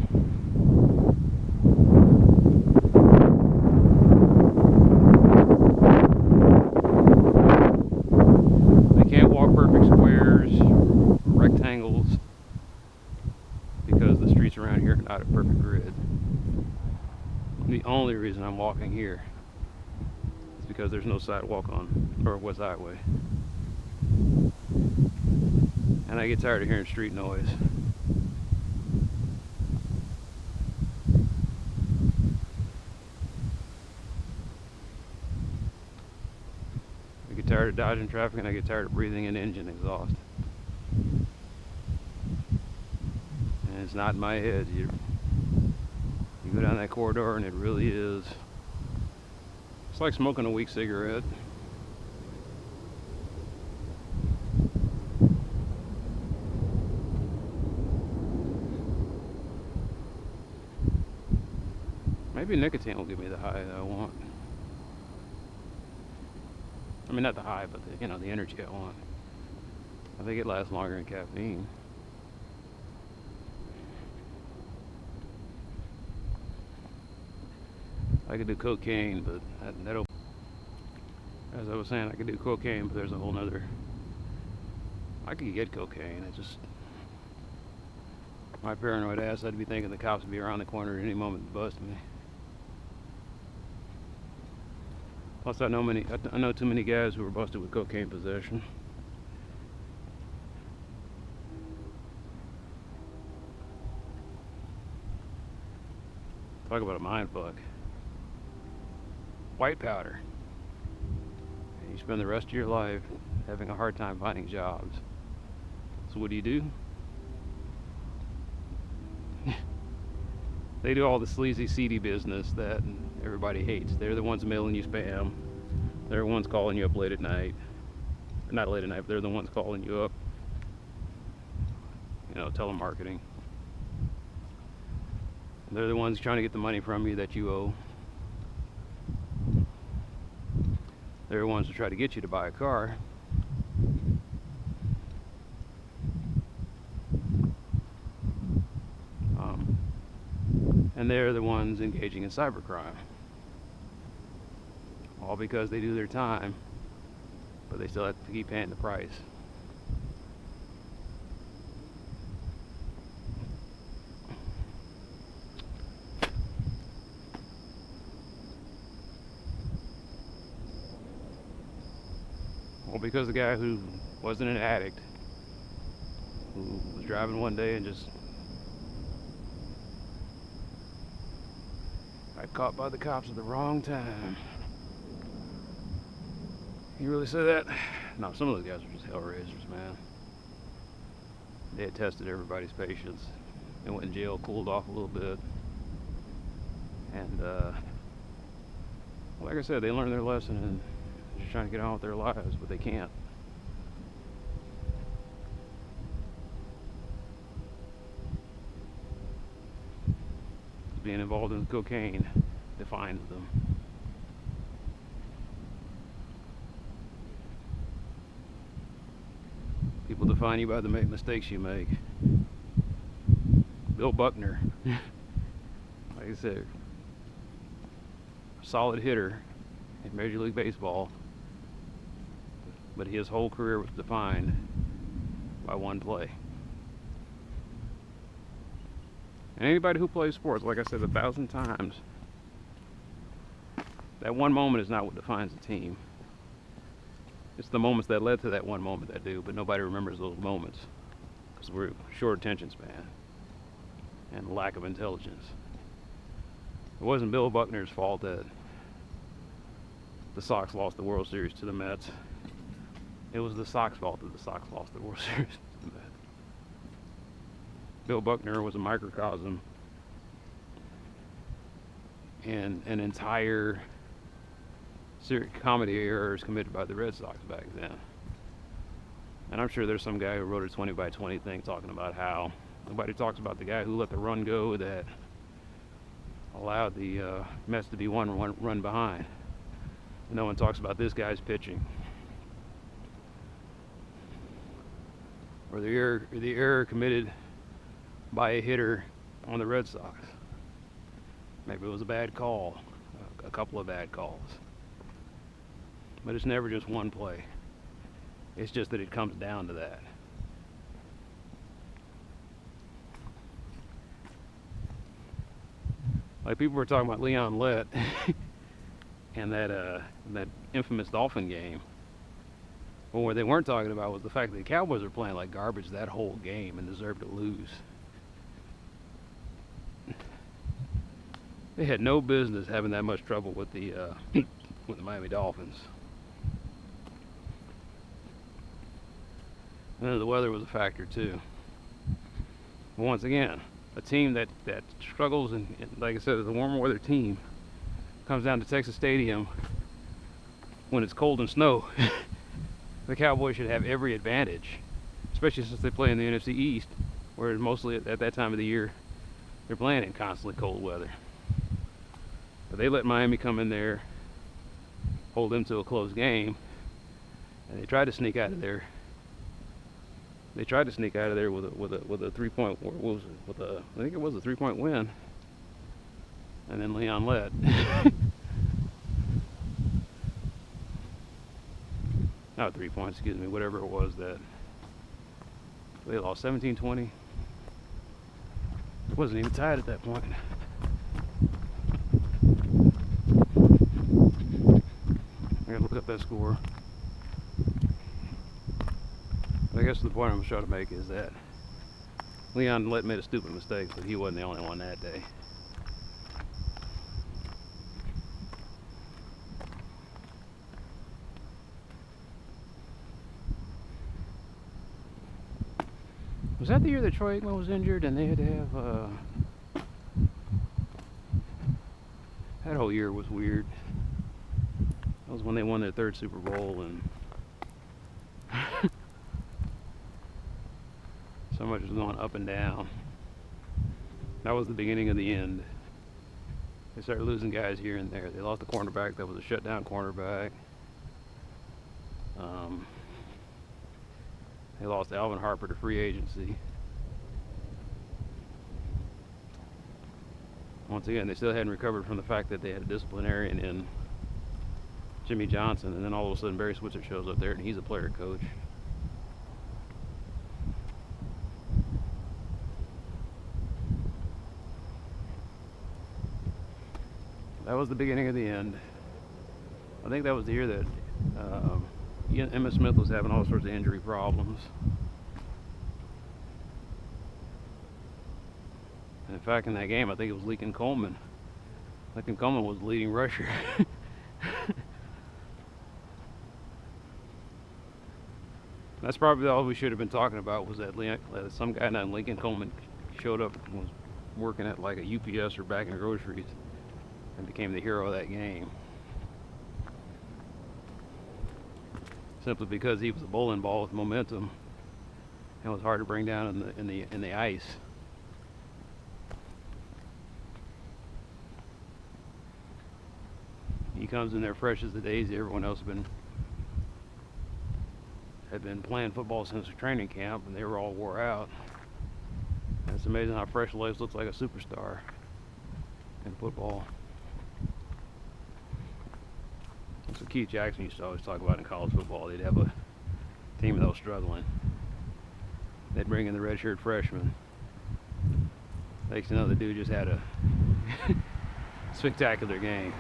They can't walk perfect squares, rectangles, because the streets around here are not a perfect grid. The only reason I'm walking here is because there's no sidewalk on Northwest Highway. And I get tired of hearing street noise. I get tired of dodging traffic, and I get tired of breathing in engine exhaust. And it's not in my head. You go down that corridor and it really is. It's like smoking a weak cigarette. Maybe nicotine will give me the high that I want. I mean, not the high, but the, the energy I want. I think it lasts longer than caffeine. I could do cocaine, but that'll, as I was saying, I could do cocaine, but there's a whole nother. I could get cocaine. It just, my paranoid ass, I'd be thinking the cops would be around the corner at any moment to bust me. Plus, I know too many guys who were busted with cocaine possession. Talk about a mind fuck. White powder. And you spend the rest of your life having a hard time finding jobs. So what do? They do all the sleazy, seedy business that everybody hates. They're the ones mailing you spam. They're the ones calling you up late at night. Not late at night, but they're the ones calling you up. Telemarketing. They're the ones trying to get the money from you that you owe. They're the ones who try to get you to buy a car. And they're the ones engaging in cybercrime. All because they do their time, but they still have to keep paying the price. Well, because the guy who wasn't an addict, who was driving one day and just got caught by the cops at the wrong time. You really say that? No, some of those guys are just hellraisers, man. They had tested everybody's patience. They went in jail, cooled off a little bit. And, like I said, they learned their lesson and just trying to get on with their lives, but they can't. Being involved in cocaine defines them. People define you by the mistakes you make. Bill Buckner, like I said, a solid hitter in Major League Baseball, but his whole career was defined by one play. And anybody who plays sports, like I said 1,000 times, that one moment is not what defines a team. It's the moments that led to that one moment that do, but nobody remembers those moments because we're short attention span and lack of intelligence. It wasn't Bill Buckner's fault that the Sox lost the World Series to the Mets. It was the Sox fault that the Sox lost the World Series to the Mets. Bill Buckner was a microcosm and an entire comedy errors committed by the Red Sox back then. And I'm sure there's some guy who wrote a 20 by 20 thing talking about how nobody talks about the guy who let the run go that allowed the Mets to be one run behind. No one talks about this guy's pitching. Or the error committed by a hitter on the Red Sox. Maybe it was a bad call, a couple of bad calls. But it's never just one play. It's just that it comes down to that. Like people were talking about Leon Lett and that infamous Dolphin game. Well, what they weren't talking about was the fact that the Cowboys were playing like garbage that whole game and deserved to lose. They had no business having that much trouble with the Miami Dolphins. And then the weather was a factor too. But once again, a team that struggles and like I said, is a warmer weather team comes down to Texas Stadium when it's cold and snow. The Cowboys should have every advantage, especially since they play in the NFC East, where mostly at that time of the year they're playing in constantly cold weather. But they let Miami come in there, hold them to a close game, and they tried to sneak out of there. They tried to sneak out of there with a 3-point. What was it? I think it was a 3-point win. And then Leon Lett. Not 3 points, excuse me. Whatever it was that they lost 17-20. It wasn't even tied at that point. I gotta look up that score. I guess the point I'm trying to make is that Leon Lett made a stupid mistake, but he wasn't the only one that day. Was that the year that Troy Aikman was injured and they had to have that whole year was weird. That was when they won their 3rd Super Bowl and so much was going up and down. That was the beginning of the end. They started losing guys here and there. They lost the cornerback that was a shutdown cornerback. They lost Alvin Harper to free agency. Once again, they still hadn't recovered from the fact that they had a disciplinarian in Jimmy Johnson, and then all of a sudden Barry Switzer shows up there and he's a player coach. That was the beginning of the end. I think that was the year that Emmitt Smith was having all sorts of injury problems. And in fact, in that game, I think it was Lincoln Coleman. Lincoln Coleman was the leading rusher. That's probably all we should have been talking about, was that some guy named Lincoln Coleman showed up and was working at like a UPS or bagging groceries and became the hero of that game. Simply because he was a bowling ball with momentum and was hard to bring down in the ice. He comes in there fresh as the daisy. Everyone else had been playing football since the training camp, and they were all wore out. And it's amazing how Fresh Legs looks like a superstar in football. That's what Keith Jackson used to always talk about in college football. They'd have a team that was struggling. They'd bring in the redshirt freshman. Next to know, the dude just had a spectacular game.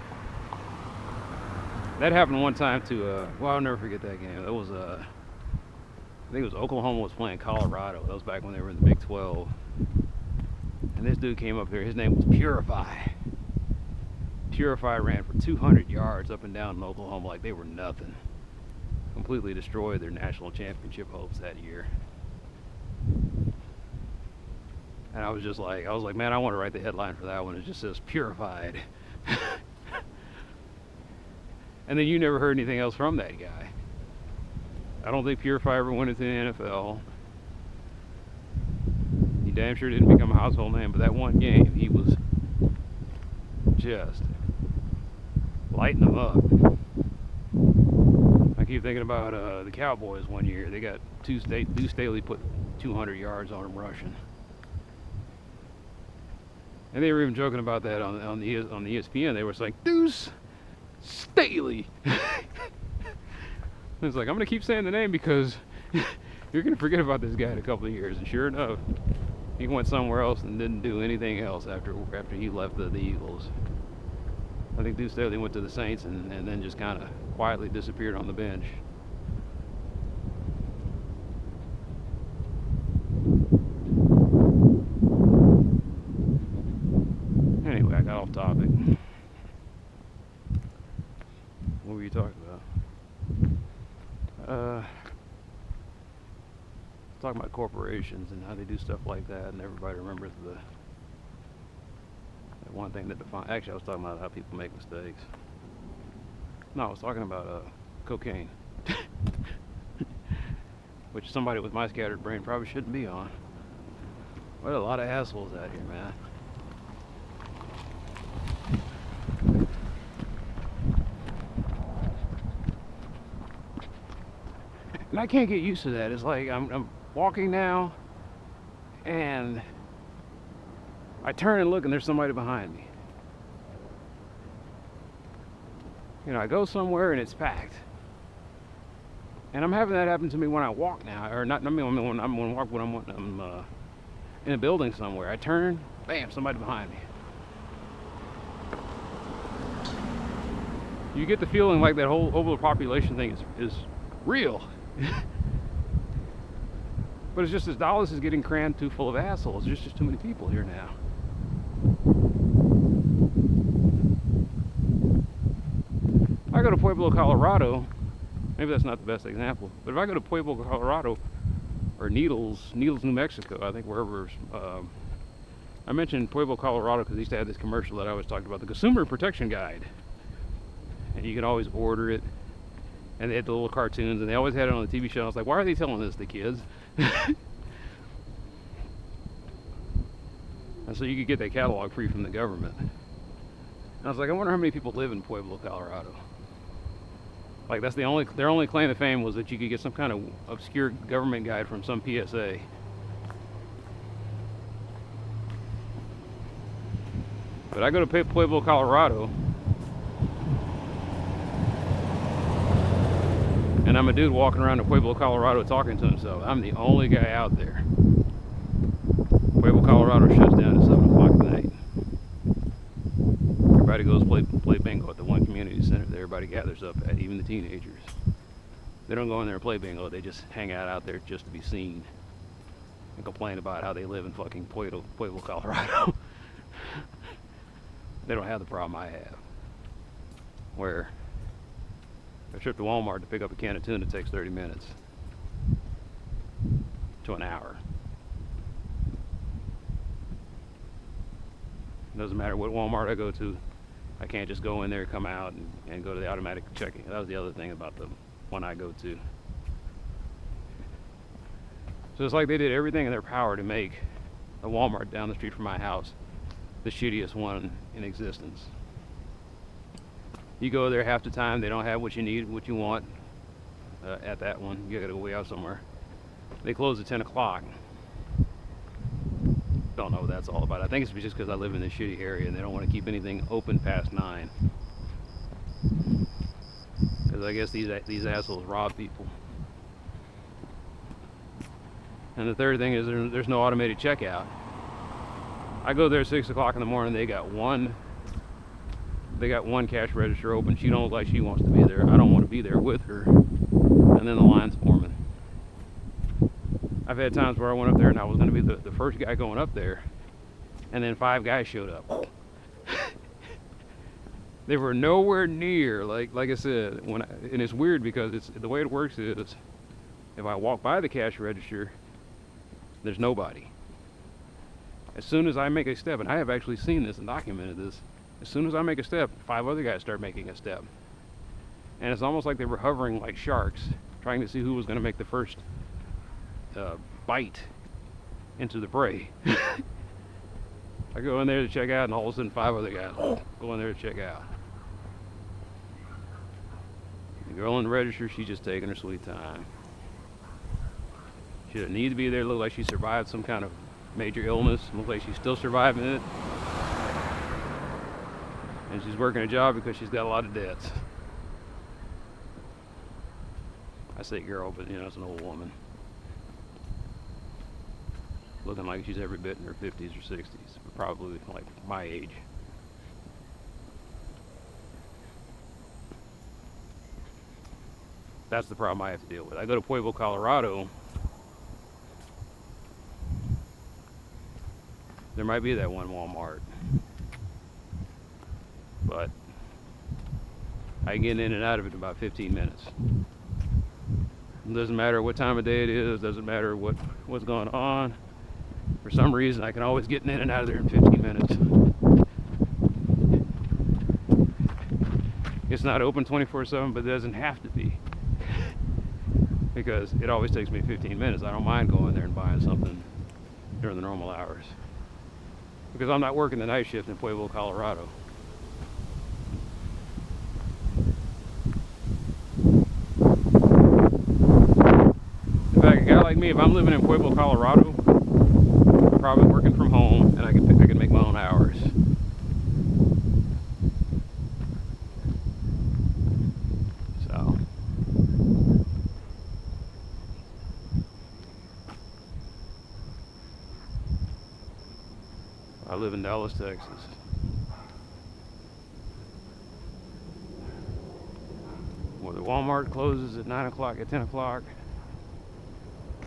That happened one time to, well, I'll never forget that game. That was, I think it was Oklahoma was playing Colorado. That was back when they were in the Big 12. And this dude came up there. His name was Purify. Purify ran for 200 yards up and down in Oklahoma like they were nothing. Completely destroyed their national championship hopes that year. And I was like, man, I want to write the headline for that one. It just says Purified. And then you never heard anything else from that guy. I don't think Purify ever went into the NFL. He damn sure didn't become a household name, but that one game, he was just lighting them up. I keep thinking about the Cowboys one year. They got Deuce Staley put 200 yards on him rushing. And they were even joking about that on the ESPN. They were saying, Deuce Staley. It's like, I'm going to keep saying the name because you're going to forget about this guy in a couple of years. And sure enough, he went somewhere else and didn't do anything else after he left the Eagles. I think Deuce Staley went to the Saints and then just kind of quietly disappeared on the bench. Anyway, I got off topic. What were you talking about? Talking about corporations and how they do stuff like that, and everybody remembers the one thing that defines. Actually, I was talking about how people make mistakes. No, I was talking about cocaine, which somebody with my scattered brain probably shouldn't be on. What a lot of assholes out here, man. And I can't get used to that. It's like I'm walking now, and I turn and look, and there's somebody behind me. You know, I go somewhere and it's packed, and I'm having that happen to me when I walk now, or not. I mean, when I'm in a building somewhere. I turn, bam, somebody behind me. You get the feeling like that whole overpopulation thing is real. But it's just as Dallas is getting crammed too full of assholes. There's just too many people here now. I go to Pueblo, Colorado. Maybe that's not the best example, but if I go to Pueblo, Colorado, or Needles, New Mexico, I think wherever. I mentioned Pueblo, Colorado because they used to have this commercial that I always talked about, the Consumer Protection Guide, and you could always order it. And they had the little cartoons, and they always had it on the TV show. I was like, why are they telling this to kids? And so you could get that catalog free from the government. And I was like, I wonder how many people live in Pueblo, Colorado. Like, that's their only claim to fame was that you could get some kind of obscure government guide from some PSA. But I go to Pueblo, Colorado, and I'm a dude walking around in Pueblo, Colorado talking to himself. I'm the only guy out there. Pueblo, Colorado shuts down at 7 o'clock at night. Everybody goes play bingo at the one community center that everybody gathers up at, even the teenagers. They don't go in there and play bingo, they just hang out there just to be seen and complain about how they live in fucking Pueblo, Colorado. They don't have the problem I have, where a trip to Walmart to pick up a can of tuna takes 30 minutes to an hour. It doesn't matter what Walmart I go to, I can't just go in there, come out, and go to the automatic checking. That was the other thing about the one I go to. So it's like they did everything in their power to make a Walmart down the street from my house the shittiest one in existence. You go there half the time, they don't have what you need, what you want at that one. You gotta go way out somewhere. They close at 10 o'clock. Don't know what that's all about. I think it's just because I live in this shitty area and they don't want to keep anything open past 9. Because I guess these assholes rob people. And the third thing is there's no automated checkout. I go there at 6 o'clock in the morning, they got one they got one cash register open. She don't look like she wants to be there. I don't want to be there with her. And then the line's forming. I've had times where I went up there and I was going to be the first guy going up there, and then 5 guys showed up. They were nowhere near, like I said, and it's weird because the way it works is, if I walk by the cash register, there's nobody. As soon as I make a step, and I have actually seen this and documented this, as soon as I make a step, 5 other guys start making a step. And it's almost like they were hovering like sharks, trying to see who was going to make the first bite into the prey. I go in there to check out, and all of a sudden 5 other guys go in there to check out. The girl in the register, she's just taking her sweet time. She doesn't need to be there. Look like she survived some kind of major illness. Looks like she's still surviving it. And she's working a job because she's got a lot of debts. I say girl, but you know, it's an old woman. Looking like she's every bit in her 50s or 60s, but probably like my age. That's the problem I have to deal with. I go to Pueblo, Colorado. There might be that one Walmart, but I can get in and out of it in about 15 minutes. It doesn't matter what time of day it is, doesn't matter what's going on. For some reason, I can always get in and out of there in 15 minutes. It's not open 24/7, but it doesn't have to be. Because it always takes me 15 minutes. I don't mind going there and buying something during the normal hours. Because I'm not working the night shift in Pueblo, Colorado. In fact, a guy like me, if I'm living in Pueblo, Colorado, I'm probably working from home, and I can make my own hours. So I live in Dallas, Texas. Where the Walmart closes at 9 o'clock, at 10 o'clock.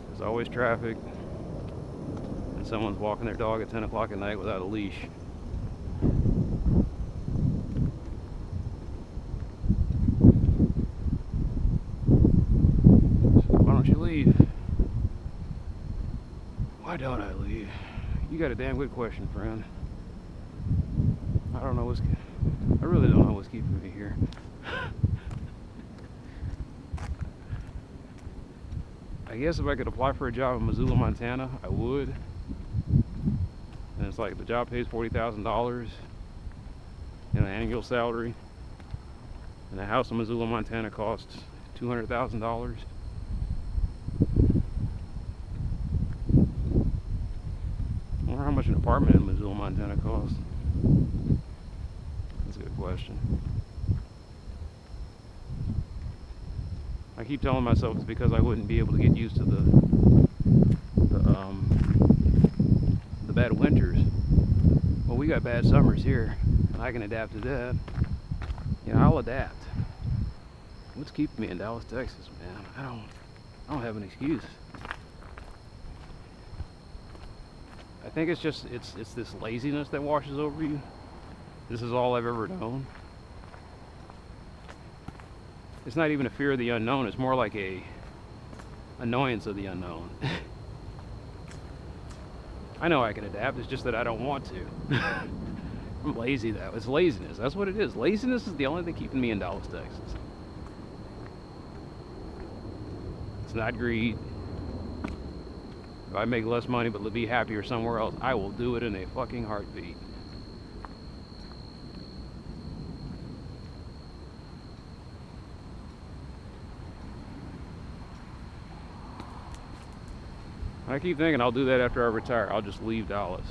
There's always traffic. And someone's walking their dog at 10 o'clock at night without a leash. So why don't you leave? Why don't I leave? You got a damn good question, friend. I really don't know what's keeping me here. I guess if I could apply for a job in Missoula, Montana, I would. And it's like the job pays $40,000 in an annual salary. And a house in Missoula, Montana costs $200,000. I wonder how much an apartment in Missoula, Montana costs. That's a good question. I keep telling myself it's because I wouldn't be able to get used to the bad winters. Well, we got bad summers here, and I can adapt to that. You know, I'll adapt. What's keeping me in Dallas, Texas, man? I don't have an excuse. I think it's just it's this laziness that washes over you. This is all I've ever known. It's not even a fear of the unknown, it's more like a annoyance of the unknown. I know I can adapt, it's just that I don't want to. I'm lazy though. It's laziness. That's what it is. Laziness is the only thing keeping me in Dallas, Texas. It's not greed. If I make less money but be happier somewhere else, I will do it in a fucking heartbeat. I keep thinking I'll do that after I retire. I'll just leave Dallas.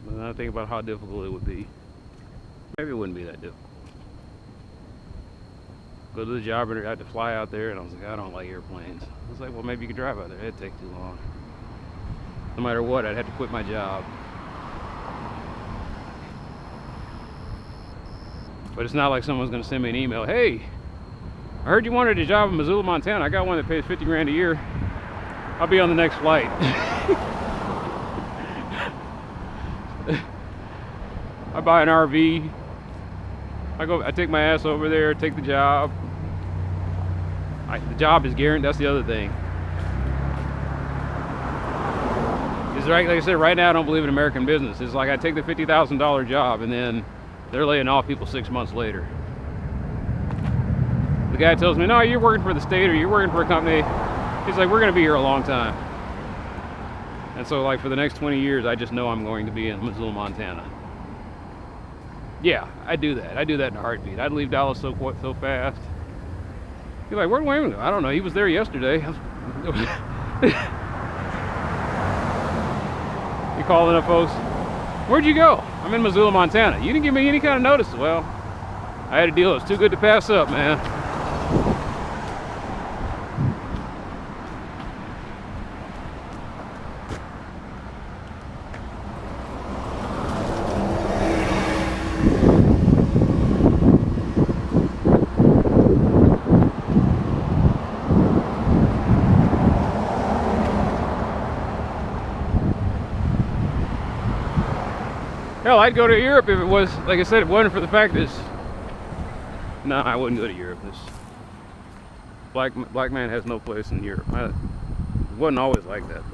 And then I think about how difficult it would be. Maybe it wouldn't be that difficult. Go to the job interview. I had to fly out there, and I was like, I don't like airplanes. I was like, well, maybe you could drive out there. It'd take too long. No matter what, I'd have to quit my job. But it's not like someone's going to send me an email. Hey, I heard you wanted a job in Missoula, Montana. I got one that pays 50 grand a year. I'll be on the next flight. I buy an RV. I take my ass over there, take the job. The job is guaranteed. That's the other thing. It's right, like I said, right now I don't believe in American business. It's like I take the $50,000 job and then they're laying off people 6 months later. The guy tells me, no, you're working for the state or you're working for a company. He's like, we're going to be here a long time. And so like for the next 20 years, I just know I'm going to be in Missoula, Montana. Yeah, I do that. I do that in a heartbeat. I'd leave Dallas so fast. You're like, where'd Wayman go? I don't know. He was there yesterday. You calling up folks? Where'd you go? I'm in Missoula, Montana. You didn't give me any kind of notice. Well, I had a deal. It's too good to pass up, man. Hell, I'd go to Europe if it was, like I said, it wasn't for the fact that no, I wouldn't go to Europe. This black man has no place in Europe. It wasn't always like that, though.